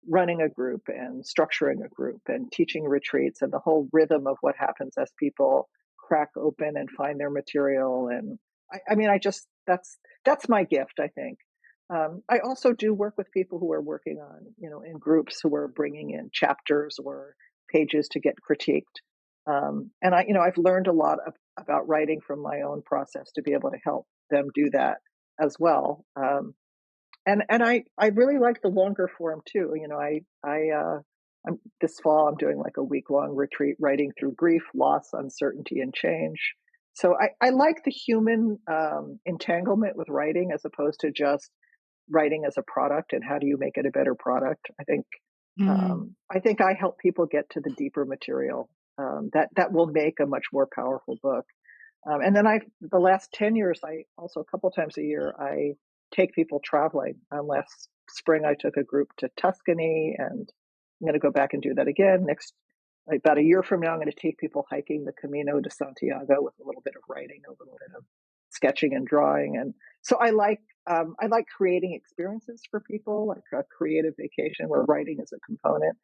Speaker 1: running a group and structuring a group and teaching retreats and the whole rhythm of what happens as people crack open and find their material. And I mean, that's my gift, I think. I also do work with people who are working on, in groups who are bringing in chapters or pages to get critiqued. And I've learned a lot about writing from my own process to be able to help them do that as well. And I really like the longer form too. This fall I'm doing like a week long retreat writing through grief, loss, uncertainty, and change. So I like the human entanglement with writing as opposed to just writing as a product and how do you make it a better product.
Speaker 2: Mm.
Speaker 1: I think I help people get to the deeper material that will make a much more powerful book. And then the last 10 years, I also a couple times a year, I take people traveling. Last spring, I took a group to Tuscany, and I'm going to go back and do that again about a year from now. I'm going to take people hiking the Camino de Santiago with a little bit of writing, a little bit of sketching and drawing. And so I like creating experiences for people, like a creative vacation where writing is a component.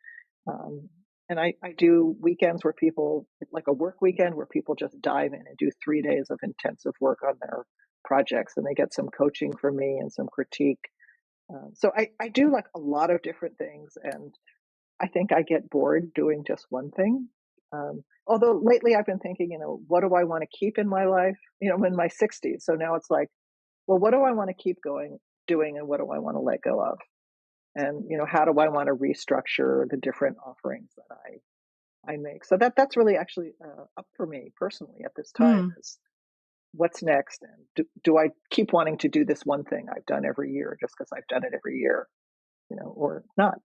Speaker 1: Um, and I do weekends where people, like a work weekend where people just dive in and do 3 days of intensive work on their projects and they get some coaching from me and some critique. So I do like a lot of different things. And I think I get bored doing just one thing. Although lately I've been thinking, what do I want to keep in my life? I'm in my 60s. So now it's like, well, what do I want to keep going? doing and what do I want to let go of? And, how do I want to restructure the different offerings that I make? So that's really actually up for me personally at this time
Speaker 2: Hmm.
Speaker 1: is what's next? And do I keep wanting to do this one thing I've done every year just because I've done it every year, or not?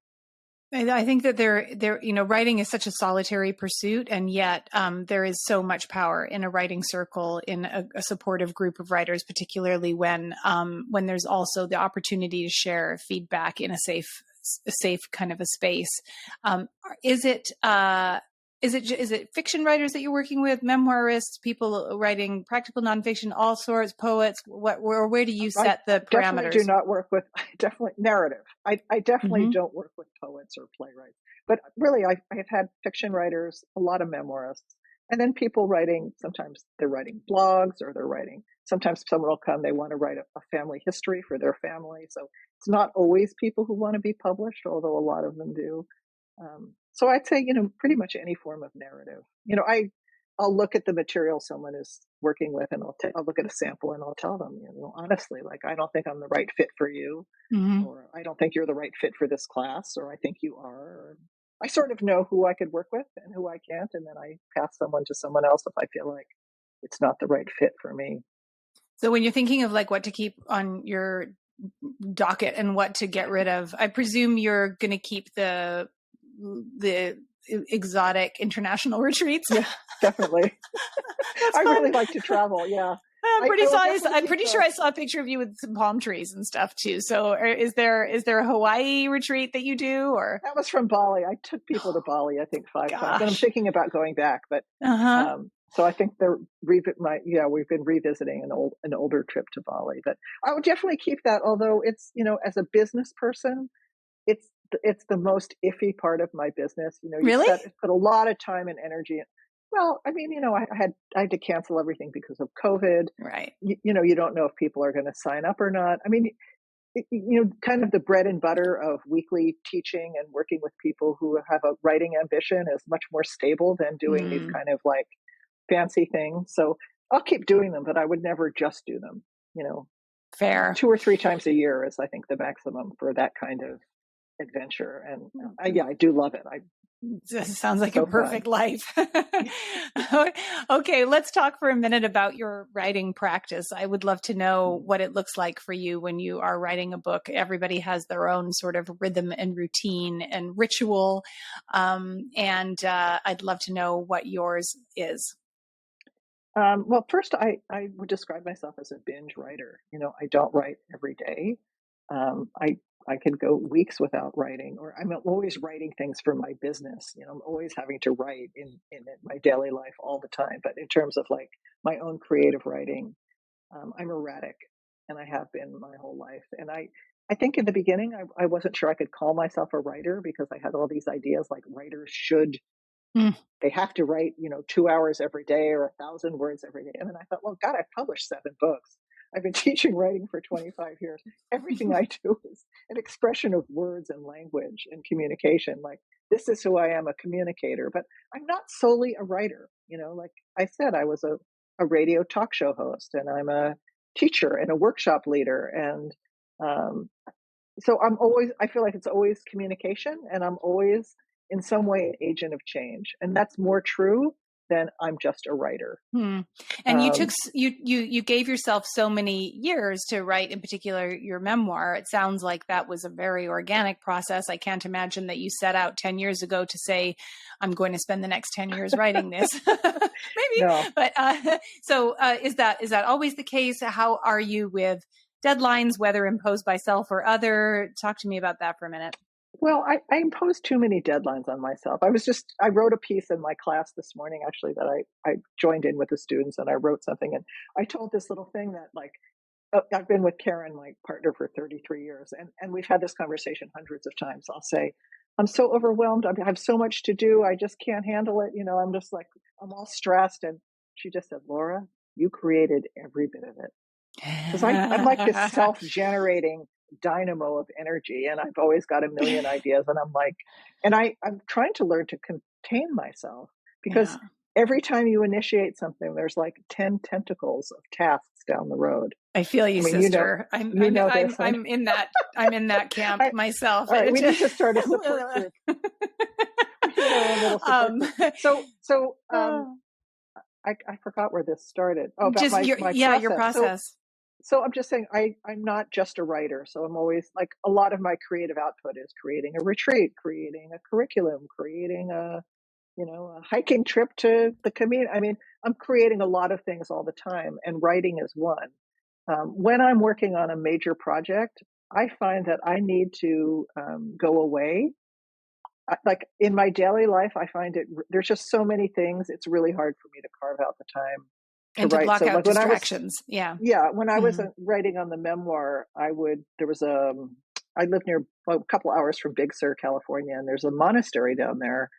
Speaker 2: I think that writing is such a solitary pursuit, and yet there is so much power in a writing circle, in a supportive group of writers, particularly when there's also the opportunity to share feedback in a safe kind of a space. Um, is it is it fiction writers that you're working with, memoirists, people writing practical nonfiction, all sorts, poets? Where do you
Speaker 1: I
Speaker 2: set the
Speaker 1: definitely
Speaker 2: parameters?
Speaker 1: do not work with definitely narrative. I definitely
Speaker 2: Hmm.
Speaker 1: don't work with poets or playwrights. But really, I have had fiction writers, a lot of memoirists, and then people writing. Sometimes they're writing blogs, or they're writing. Sometimes someone will come, they want to write a family history for their family. So it's not always people who want to be published, although a lot of them do. So I'd say, pretty much any form of narrative. I'll look at the material someone is working with, and I'll look at a sample, and I'll tell them, honestly, like, I don't think I'm the right fit for you,
Speaker 2: Hmm.
Speaker 1: or I don't think you're the right fit for this class, or I think you are. Or I sort of know who I could work with and who I can't, and then I pass someone to someone else if I feel like it's not the right fit for me.
Speaker 2: So when you're thinking of like what to keep on your docket and what to get rid of, I presume you're going to keep the exotic international retreats.
Speaker 1: Yeah, definitely.
Speaker 2: That's
Speaker 1: I
Speaker 2: fun.
Speaker 1: really like to travel. Yeah, I will definitely
Speaker 2: I'm
Speaker 1: keep
Speaker 2: pretty sure I saw a picture of you with some palm trees and stuff too. So, is there a Hawaii retreat that you do, or
Speaker 1: that was from Bali. I took people to Bali, I think, 5 times, and I'm
Speaker 2: gosh,
Speaker 1: thinking about going back. But
Speaker 2: uh-huh.
Speaker 1: so I think we've been revisiting an older trip to Bali. But I would definitely keep that. Although it's, as a business person, it's it's the most iffy part of my business.
Speaker 2: Really?
Speaker 1: Put a lot of time and energy. Well, I mean, I had to cancel everything because of COVID.
Speaker 2: Right.
Speaker 1: You don't know if people are going to sign up or not. I mean, kind of the bread and butter of weekly teaching and working with people who have a writing ambition is much more stable than doing these
Speaker 2: Mm,
Speaker 1: kind of like fancy things. So I'll keep doing them, but I would never just do them. You know,
Speaker 2: fair.
Speaker 1: 2 or 3 times a year is, I think, the maximum for that kind of adventure. And yeah, I do love it.
Speaker 2: This sounds like a
Speaker 1: So fun.
Speaker 2: perfect life. Okay, let's talk for a minute about your writing practice. I would love to know what it looks like for you when you are writing a book. Everybody has their own sort of rhythm and routine and ritual. And I'd love to know what yours is.
Speaker 1: Well, first, I would describe myself as a binge writer. I don't write every day. I could go weeks without writing, or I'm always writing things for my business. I'm always having to write in my daily life all the time. But in terms of like my own creative writing, I'm erratic, and I have been my whole life. And I think in the beginning, I wasn't sure I could call myself a writer because I had all these ideas like writers should
Speaker 2: Mm.
Speaker 1: they have to write, 2 hours every day or 1,000 words every day. And then I thought, well, God, I've published 7 books. I've been teaching writing for 25 years. Everything I do is an expression of words and language and communication. Like, this is who I am, a communicator, but I'm not solely a writer. Like I said, I was a radio talk show host, and I'm a teacher and a workshop leader. And um, so I feel like it's always communication, and I'm always in some way an agent of change. And that's more true than I'm just a writer.
Speaker 2: Hmm. And you took
Speaker 1: Um,
Speaker 2: you gave yourself so many years to write, in particular your memoir. It sounds like that was a very organic process. I can't imagine that you set out 10 years ago to say, I'm going to spend the next 10 years writing this. Maybe,
Speaker 1: no,
Speaker 2: but is that always the case? How are you with deadlines, whether imposed by self or other? Talk to me about that for a minute.
Speaker 1: well, I impose too many deadlines on myself. I wrote a piece in my class this morning, actually, that I joined in with the students, and I wrote something, and I told this little thing that, like, I've been with Karen, my partner, for 33 years, and we've had this conversation hundreds of times. I'll say, I'm so overwhelmed. I have so much to do. I just can't handle it. I'm just like, I'm all stressed. And she just said, Laura, you created every bit of it. Because I'm like this self-generating dynamo of energy, and I've always got a million ideas. And I'm like, I'm trying to learn to contain myself,
Speaker 2: Yeah.
Speaker 1: because every time you initiate something, there's like 10 tentacles of tasks down the road.
Speaker 2: I feel you,
Speaker 1: I mean,
Speaker 2: sister.
Speaker 1: you know this.
Speaker 2: I'm in that camp
Speaker 1: I,
Speaker 2: myself.
Speaker 1: all right,
Speaker 2: It
Speaker 1: we need
Speaker 2: just,
Speaker 1: to start a support group. We need our own little support
Speaker 2: um,
Speaker 1: group. I forgot where this started. Oh, about
Speaker 2: just
Speaker 1: my
Speaker 2: your
Speaker 1: process.
Speaker 2: process.
Speaker 1: So I'm just saying I'm not just a writer. So I'm always like, a lot of my creative output is creating a retreat, creating a curriculum, creating a hiking trip to the community. I mean, I'm creating a lot of things all the time, and writing is one. When I'm working on a major project, I find that I need to go away. Like in my daily life, I find there's just so many things. It's really hard for me to carve out the time to
Speaker 2: And to
Speaker 1: write.
Speaker 2: block
Speaker 1: So
Speaker 2: out
Speaker 1: like when I was,
Speaker 2: distractions. Yeah.
Speaker 1: yeah, when I was
Speaker 2: Hmm.
Speaker 1: writing on the memoir, I lived near a couple hours from Big Sur, California, and there's a monastery down there.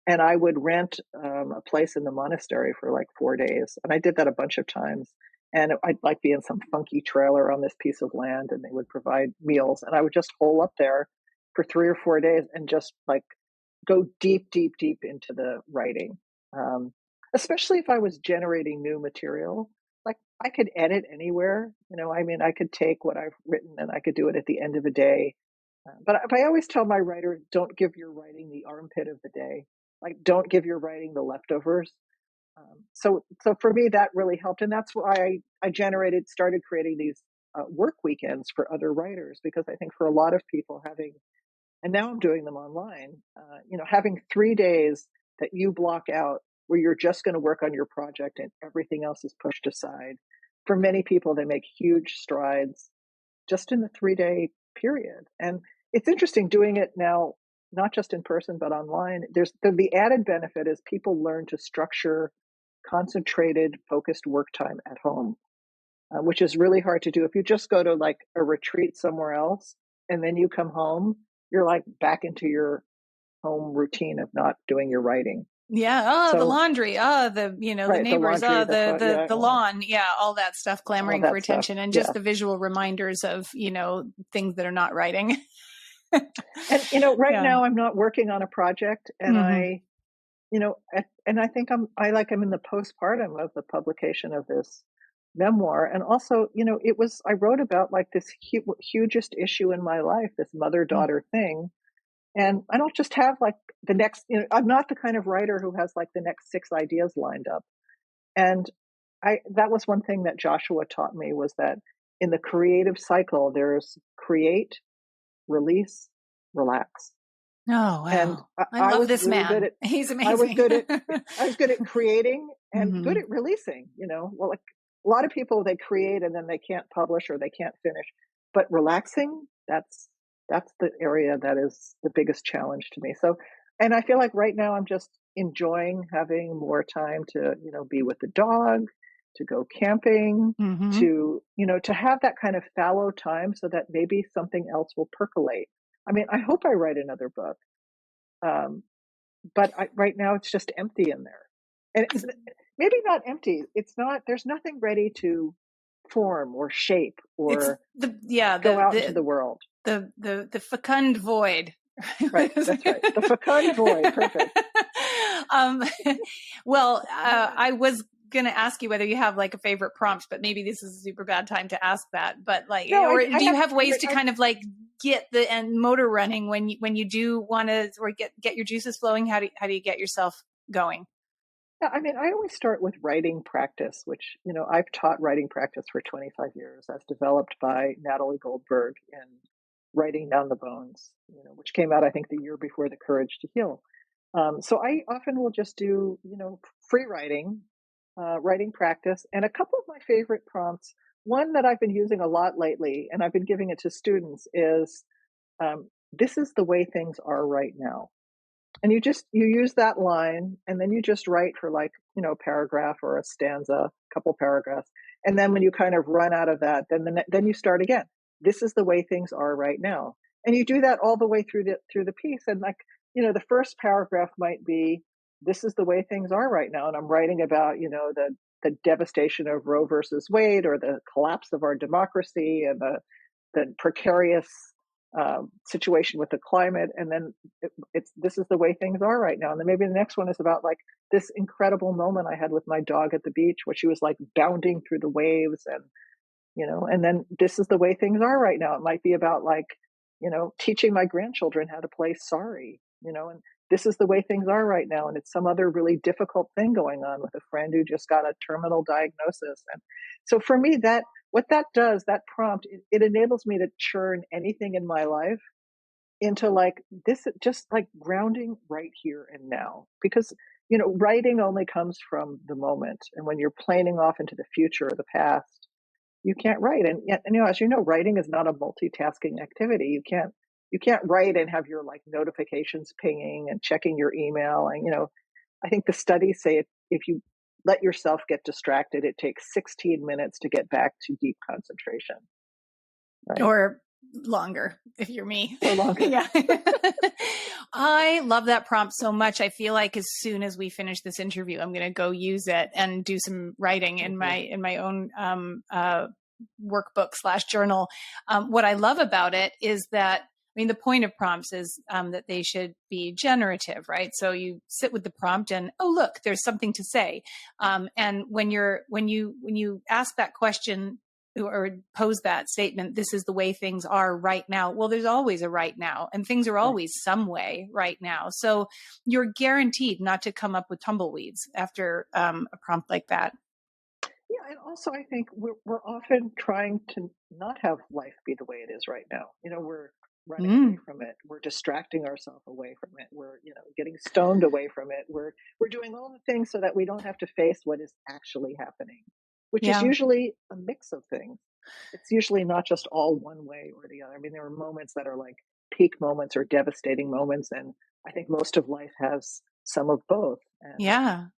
Speaker 1: And I would rent a place in the monastery for like 4 days. And I did that a bunch of times. And I'd like be in some funky trailer on this piece of land, and they would provide meals. And I would just hole up there for 3 or 4 days and just like go deep, deep, deep into the writing. Um, Especially if I was generating new material. Like I could edit anywhere. I mean, I could take what I've written and I could do it at the end of a day. But I always tell my writers, don't give your writing the armpit of the day. Like, don't give your writing the leftovers. So for me, that really helped, and that's why I started creating these work weekends for other writers, because I think for a lot of people, and now I'm doing them online. Having 3 days that you block out where you're just going to work on your project and everything else is pushed aside. For many people, they make huge strides just in the 3 day period. And it's interesting doing it now, not just in person, but online. There's the added benefit is people learn to structure concentrated, focused work time at home, which is really hard to do. If you just go to like a retreat somewhere else and then you come home, you're like back into your home routine of not doing your writing.
Speaker 2: Yeah. Oh, the
Speaker 1: So,
Speaker 2: laundry. Oh, the
Speaker 1: right, the
Speaker 2: neighbors.
Speaker 1: laundry,
Speaker 2: Oh,
Speaker 1: the foot, yeah,
Speaker 2: the lawn. Yeah. All that stuff
Speaker 1: all
Speaker 2: clamoring for
Speaker 1: that stuff.
Speaker 2: attention, and just
Speaker 1: Yeah.
Speaker 2: the visual reminders of, things that are not writing.
Speaker 1: And, right
Speaker 2: Yeah.
Speaker 1: now I'm not working on a project, and
Speaker 2: Hmm.
Speaker 1: and I think I'm in the postpartum of the publication of this memoir. And also, I wrote about like this hugest issue in my life, this mother-daughter thing. And I don't just have like I'm not the kind of writer who has like the next 6 ideas lined up. And that was one thing that Joshua taught me, was that in the creative cycle, there's create, release, relax.
Speaker 2: Oh,
Speaker 1: And
Speaker 2: wow. I
Speaker 1: I
Speaker 2: love
Speaker 1: was
Speaker 2: this
Speaker 1: really good
Speaker 2: man.
Speaker 1: at
Speaker 2: He's
Speaker 1: I was
Speaker 2: amazing.
Speaker 1: good at I was good at creating and good
Speaker 2: Hmm.
Speaker 1: at releasing. Well, like a lot of people, they create and then they can't publish or they can't finish. But relaxing, that's the area that is the biggest challenge to me. So, and I feel like right now I'm just enjoying having more time to, be with the dog, to go camping,
Speaker 2: Hmm.
Speaker 1: to have that kind of fallow time so that maybe something else will percolate. I mean, I hope I write another book. Um, but right now it's just empty in there. And maybe not empty. It's not, there's nothing ready to form or shape
Speaker 2: It's
Speaker 1: or
Speaker 2: the yeah
Speaker 1: go out into the world.
Speaker 2: the fecund void.
Speaker 1: Right. That's right. The fecund void. Perfect.
Speaker 2: um, well, I was going to ask you whether you have like a favorite prompt, but maybe this is a super bad time to ask that. But like,
Speaker 1: No,
Speaker 2: or
Speaker 1: I
Speaker 2: do you
Speaker 1: have,
Speaker 2: have ways to
Speaker 1: I,
Speaker 2: kind of like get the and motor running when you do want to, or get your juices flowing? How do you get yourself going?
Speaker 1: yeah, I mean, I always start with writing practice, which, I've taught writing practice for 25 years, as developed by Natalie Goldberg in Writing Down the Bones, which came out, I think, the year before The Courage to Heal. So I often will just do, free writing, writing practice, and a couple of my favorite prompts. One that I've been using a lot lately, and I've been giving it to students, is this is the way things are right now. And you use that line, and then you just write for like, a paragraph or a stanza, a couple paragraphs. And then when you kind of run out of that, then you start again. This is the way things are right now. And you do that all the way through the piece. And like, the first paragraph might be, this is the way things are right now. And I'm writing about, the devastation of Roe versus Wade, or the collapse of our democracy, and the precarious situation with the climate. And then this is the way things are right now. And then maybe the next one is about like this incredible moment I had with my dog at the beach, where she was like bounding through the waves, and and then this is the way things are right now. It might be about like, teaching my grandchildren how to play sorry, and this is the way things are right now. And it's some other really difficult thing going on with a friend who just got a terminal diagnosis. And so for me, what that does, that prompt, it enables me to churn anything in my life into like this, just like grounding right here and now. Because, writing only comes from the moment. And when you're planing off into the future or the past, you can't write. And yet, as you know, writing is not a multitasking activity. You can't write and have your like notifications pinging and checking your email. And, I think the studies say if you let yourself get distracted, it takes 16 minutes to get back to deep concentration. Right.
Speaker 2: Or longer if you're me.
Speaker 1: Or longer.
Speaker 2: Yeah. I love that prompt so much. I feel like as soon as we finish this interview, I'm going to go use it and do some writing in my own workbook / journal. What I love about it is that, I mean, the point of prompts is that they should be generative, right? So you sit with the prompt and, oh, look, there's something to say. And when you ask that question or pose that statement, this is the way things are right now. Well, there's always a right now, and things are always some way right now. So you're guaranteed not to come up with tumbleweeds after a prompt like that.
Speaker 1: Yeah, and also I think we're often trying to not have life be the way it is right now. We're running away from it. We're distracting ourselves away from it. We're, getting stoned away from it. We're doing all the things so that we don't have to face what is actually happening, which is usually a mix of things. It's usually not just all one way or the other. I mean, there are moments that are like peak moments or devastating moments, and I think most of life has some of both. And,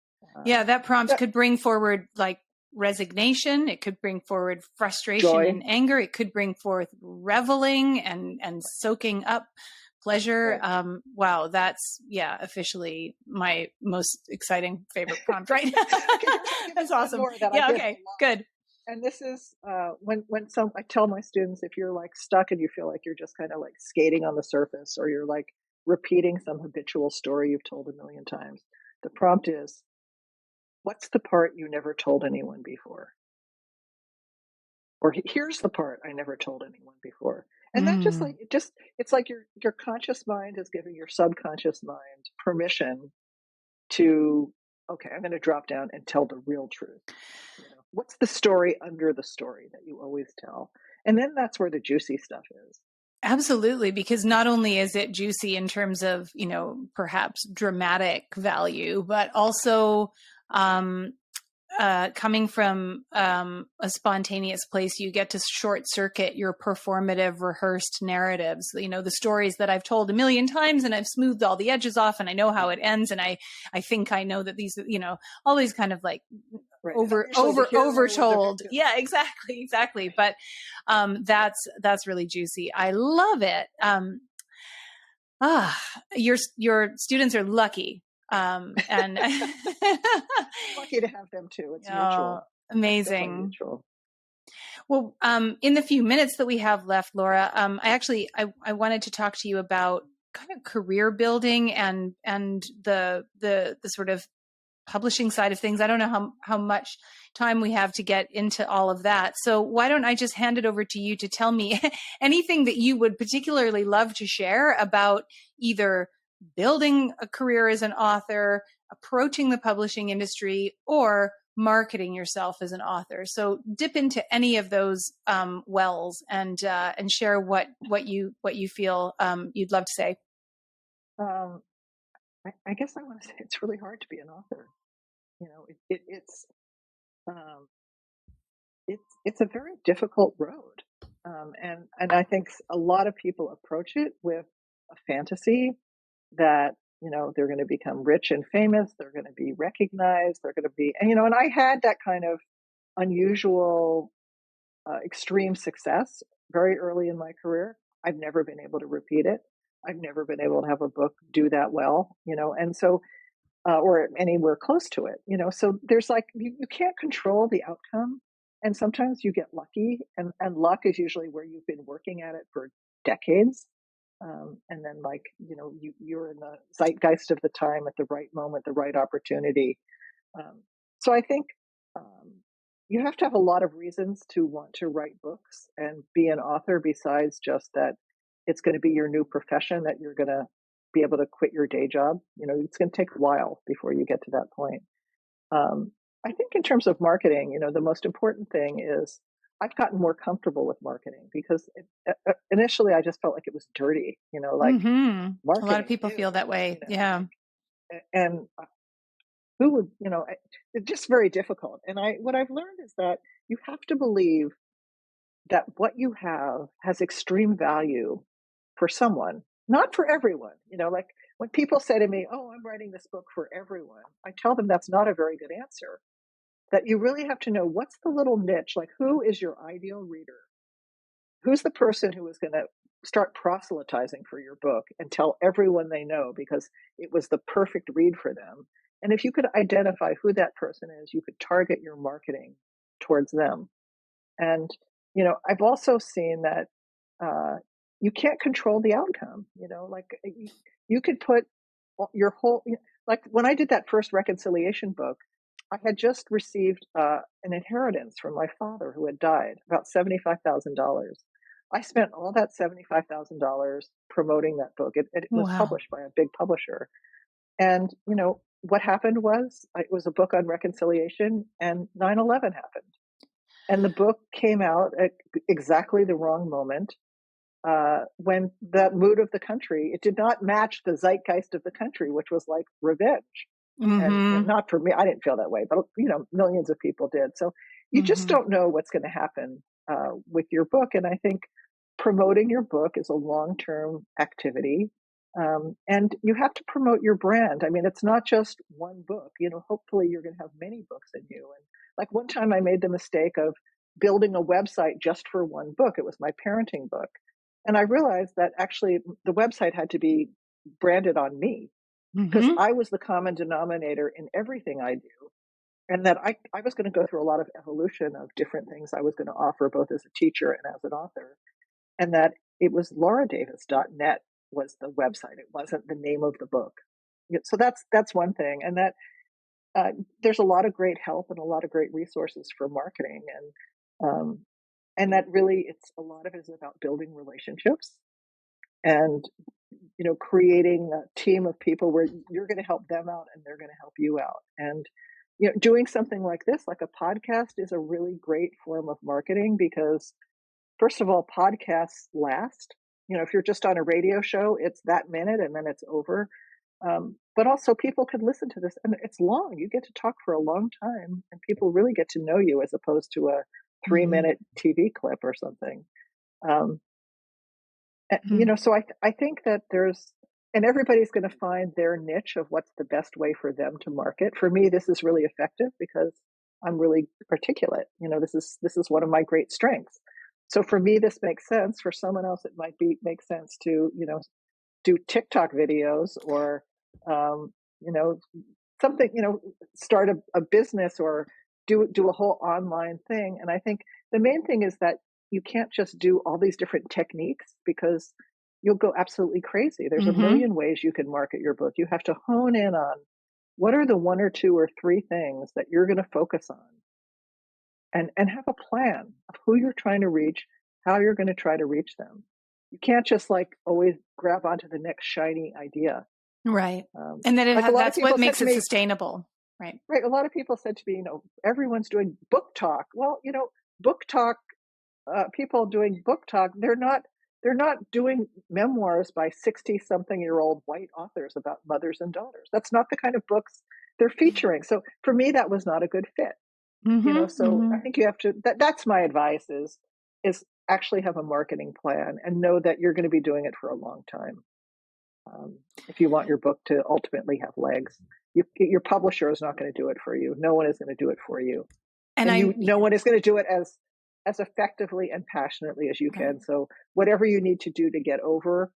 Speaker 2: that prompt could bring forward like resignation. It could bring forward frustration
Speaker 1: joy.
Speaker 2: And anger. It could bring forth reveling and soaking up pleasure.
Speaker 1: Right.
Speaker 2: Wow, that's officially my most exciting favorite prompt right now. That's awesome. Okay, good.
Speaker 1: And this is when I tell my students, if you're like stuck and you feel like you're just kind of like skating on the surface, or you're like repeating some habitual story you've told a million times, the prompt is, what's the part you never told anyone before? Or here's the part I never told anyone before. And that it's like your conscious mind is giving your subconscious mind permission to, okay, I'm going to drop down and tell the real truth. What's the story under the story that you always tell? And then that's where the juicy stuff is.
Speaker 2: Absolutely, because not only is it juicy in terms of, perhaps dramatic value, but also coming from a spontaneous place, you get to short circuit your performative rehearsed narratives, the stories that I've told a million times and I've smoothed all the edges off and I know how it ends. And I think I know that these, all these kind of like overtold. Yeah, exactly. But that's really juicy. I love it. Your students are lucky. And
Speaker 1: lucky to have them too. It's mutual.
Speaker 2: Amazing.
Speaker 1: Mutual.
Speaker 2: Well, in the few minutes that we have left, Laura, I wanted to talk to you about kind of career building and the sort of publishing side of things. I don't know how much time we have to get into all of that. So why don't I just hand it over to you to tell me anything that you would particularly love to share about either building a career as an author, approaching the publishing industry, or marketing yourself as an author. So dip into any of those wells and share what you feel you'd love to say.
Speaker 1: I guess I want to say it's really hard to be an author. It's a very difficult road, and I think a lot of people approach it with a fantasy that they're going to become rich and famous, they're going to be recognized, they're going to be, and I had that kind of unusual, extreme success very early in my career. I've never been able to repeat it. I've never been able to have a book do that well, and so. Or anywhere close to it, so there's like, you can't control the outcome. And sometimes you get lucky, and luck is usually where you've been working at it for decades. And then like, you're in the zeitgeist of the time at the right moment, the right opportunity. So I think you have to have a lot of reasons to want to write books and be an author besides just that it's going to be your new profession, that you're going to be able to quit your day job. It's going to take a while before you get to that point. Um, I think in terms of marketing, the most important thing is I've gotten more comfortable with marketing because initially I just felt like it was dirty, like
Speaker 2: A lot of
Speaker 1: marketing,
Speaker 2: people feel
Speaker 1: ew,
Speaker 2: that way. Yeah.
Speaker 1: and who would, it's just very difficult. And what I've learned is that you have to believe that what you have has extreme value for someone, not for everyone. Like when people say to me, "Oh, I'm writing this book for everyone," I tell them that's not a very good answer. That you really have to know what's the little niche, like who is your ideal reader? Who's the person who is going to start proselytizing for your book and tell everyone they know because it was the perfect read for them? And if you could identify who that person is, you could target your marketing towards them. And, I've also seen that uh, you can't control the outcome, like you could put your whole, like when I did that first reconciliation book, I had just received an inheritance from my father who had died, about $75,000. I spent all that $75,000 promoting that book. It was
Speaker 2: Wow.
Speaker 1: published by a big publisher. And, what happened was it was a book on reconciliation, and 9/11 happened. And the book came out at exactly the wrong moment when the mood of the country, it did not match the zeitgeist of the country, which was like revenge. And
Speaker 2: Hmm.
Speaker 1: not for me, I didn't feel that way, but millions of people did. So you just
Speaker 2: Hmm.
Speaker 1: don't know what's going to happen with your book. And I think promoting your book is a long-term activity. And you have to promote your brand. I mean, it's not just one book. Hopefully you're going to have many books in you. And like one time I made the mistake of building a website just for one book. It was my parenting book. And I realized that actually the website had to be branded on me because
Speaker 2: Hmm.
Speaker 1: I was the common denominator in everything I do. And that I was going to go through a lot of evolution of different things I was going to offer, both as a teacher and as an author. And that it was lauradavis.net was the website. It wasn't the name of the book. So that's one thing. And that uh, there's a lot of great help and a lot of great resources for marketing. Um, and that really, it's a lot of it is about building relationships and creating a team of people where you're going to help them out and they're going to help you out. And doing something like this, like a podcast, is a really great form of marketing because first of all, podcasts last. If you're just on a radio show, it's that minute and then it's over. But also people can listen to this and it's long. You get to talk for a long time and people really get to know you as opposed to a 3 minute TV clip or something. Um,
Speaker 2: Hmm.
Speaker 1: so I think that and everybody's going to find their niche of what's the best way for them to market. For me, this is really effective because I'm really articulate. This is one of my great strengths. So for me, this makes sense. For someone else, it might make sense to, do TikTok videos or, um, you know, something, start a business or do a whole online thing. And I think the main thing is that you can't just do all these different techniques because you'll go absolutely crazy. There's a
Speaker 2: Hmm.
Speaker 1: million ways you can market your book. You have to hone in on what are the one or two or three things that you're going to focus on and have a plan of who you're trying to reach, how you're going to try to reach them. You can't just like always grab onto the next shiny idea.
Speaker 2: Right. And then
Speaker 1: Like a lot of
Speaker 2: that's what
Speaker 1: people said
Speaker 2: makes
Speaker 1: to
Speaker 2: it
Speaker 1: me,
Speaker 2: sustainable. Right.
Speaker 1: right? A lot of people said to me, everyone's doing book talk. Well, book talk, people doing book talk, they're not doing memoirs by 60-something-year-old white authors about mothers and daughters. That's not the kind of books they're featuring. So for me, that was not a good fit.
Speaker 2: Hmm.
Speaker 1: So I
Speaker 2: Hmm.
Speaker 1: think you have to, that's my advice is actually have a marketing plan and know that you're going to be doing it for a long time. If you want your book to ultimately have legs, your publisher is not going to do it for you. No one is going to do it for you.
Speaker 2: And
Speaker 1: And
Speaker 2: I,
Speaker 1: no one is going to do it as effectively and passionately as you
Speaker 2: right.
Speaker 1: can. So whatever you need to do to get over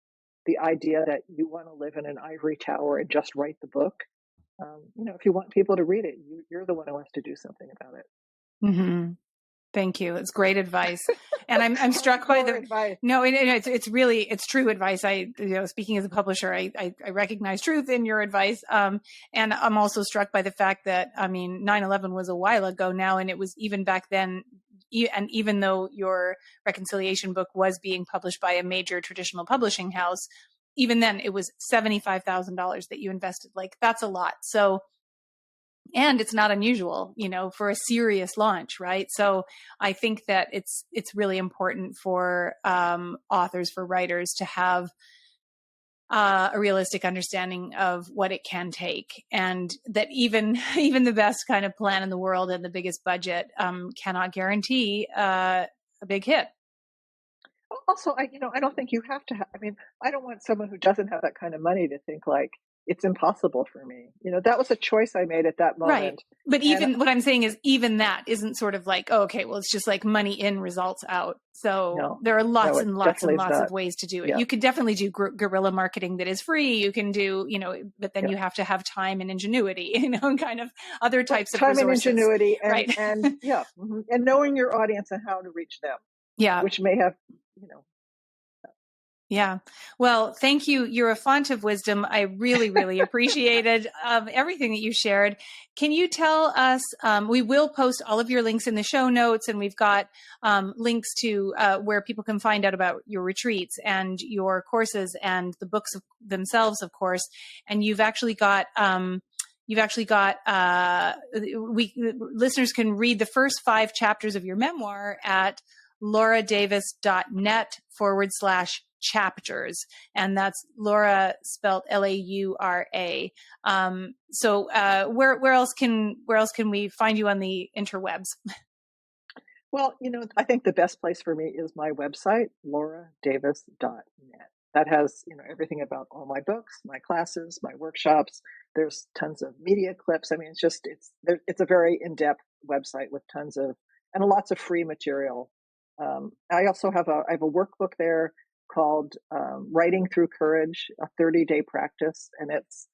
Speaker 1: the idea that you want to live in an ivory tower and just write the book, if you want people to read it, you're the one who has to do something about it.
Speaker 2: Hmm. Thank you. It's great advice. And I'm struck by the
Speaker 1: advice.
Speaker 2: No, it's true advice. Speaking as a publisher, I recognize truth in your advice. And I'm also struck by the fact that, 9/11 was a while ago now, and it was even back then. And even though your reconciliation book was being published by a major traditional publishing house, even then it was $75,000 that you invested. Like, that's a lot. So, and it's not unusual, for a serious launch, right? So I think that it's really important for authors, for writers to have a realistic understanding of what it can take, and that even the best kind of plan in the world and the biggest budget cannot guarantee a big hit.
Speaker 1: Also, I don't think you have to have, I don't want someone who doesn't have that kind of money to think like it's impossible for me. That was a choice I made at that moment.
Speaker 2: Right. But even what I'm saying is, even that isn't sort of like, oh, okay, well, it's just like money in, results out. So there are lots and lots and lots of ways to do it. Yeah. You could definitely do guerrilla marketing that is free. You can do, but then you have to have time and ingenuity, and kind of other types of resources.
Speaker 1: Time and ingenuity, and,
Speaker 2: right.
Speaker 1: and and knowing your audience and how to reach them.
Speaker 2: Yeah.
Speaker 1: Which may have,
Speaker 2: Yeah. Well, thank you. You're a font of wisdom. I really, really appreciated everything that you shared. Can you tell us, we will post all of your links in the show notes, and we've got links to where people can find out about your retreats and your courses and the books themselves, of course. And listeners can read the first 5 chapters of your memoir at lauradavis.net/chapters. And that's Laura spelled Laura. So where else can we find you on the interwebs?
Speaker 1: Well, I think the best place for me is my website, lauradavis.net. That has, everything about all my books, my classes, my workshops. There's tons of media clips. It's a very in-depth website with tons of, and lots of free material. I also have a workbook there called Writing Through Courage, a 30-day practice. And it's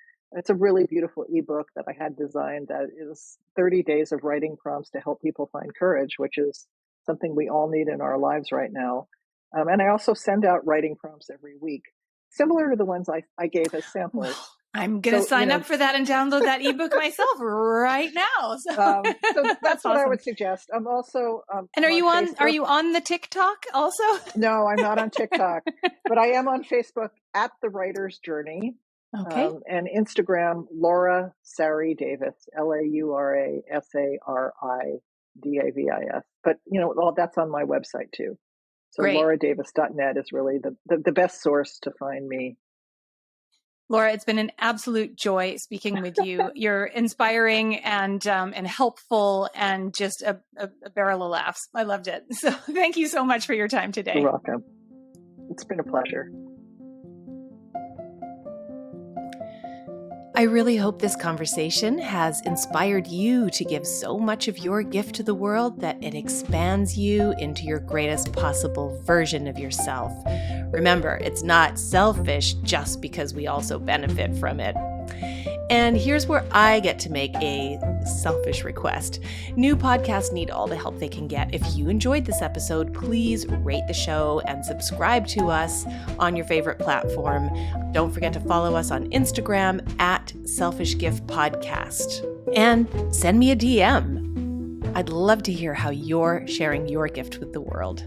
Speaker 1: a really beautiful ebook that I had designed that is 30 days of writing prompts to help people find courage, which is something we all need in our lives right now. And I also send out writing prompts every week, similar to the ones I gave as samples.
Speaker 2: I'm going to sign up for that and download that ebook myself right now. So
Speaker 1: that's what awesome. I would suggest. I'm also
Speaker 2: and are you on Facebook. Are you on the TikTok also?
Speaker 1: No, I'm not on TikTok, but I am on Facebook at The Writer's Journey.
Speaker 2: Okay.
Speaker 1: And Instagram, Laura Sari Davis, LauraSariDavis. But all that's on my website too. So
Speaker 2: Great.
Speaker 1: lauradavis.net is really the best source to find me.
Speaker 2: Laura, it's been an absolute joy speaking with you. You're inspiring and helpful, and just a barrel of laughs. I loved it. So thank you so much for your time today.
Speaker 1: You're welcome. It's been a pleasure.
Speaker 3: I really hope this conversation has inspired you to give so much of your gift to the world that it expands you into your greatest possible version of yourself. Remember, it's not selfish just because we also benefit from it. And here's where I get to make a selfish request. New podcasts need all the help they can get. If you enjoyed this episode, please rate the show and subscribe to us on your favorite platform. Don't forget to follow us on Instagram at Selfish Gift Podcast. And send me a DM. I'd love to hear how you're sharing your gift with the world.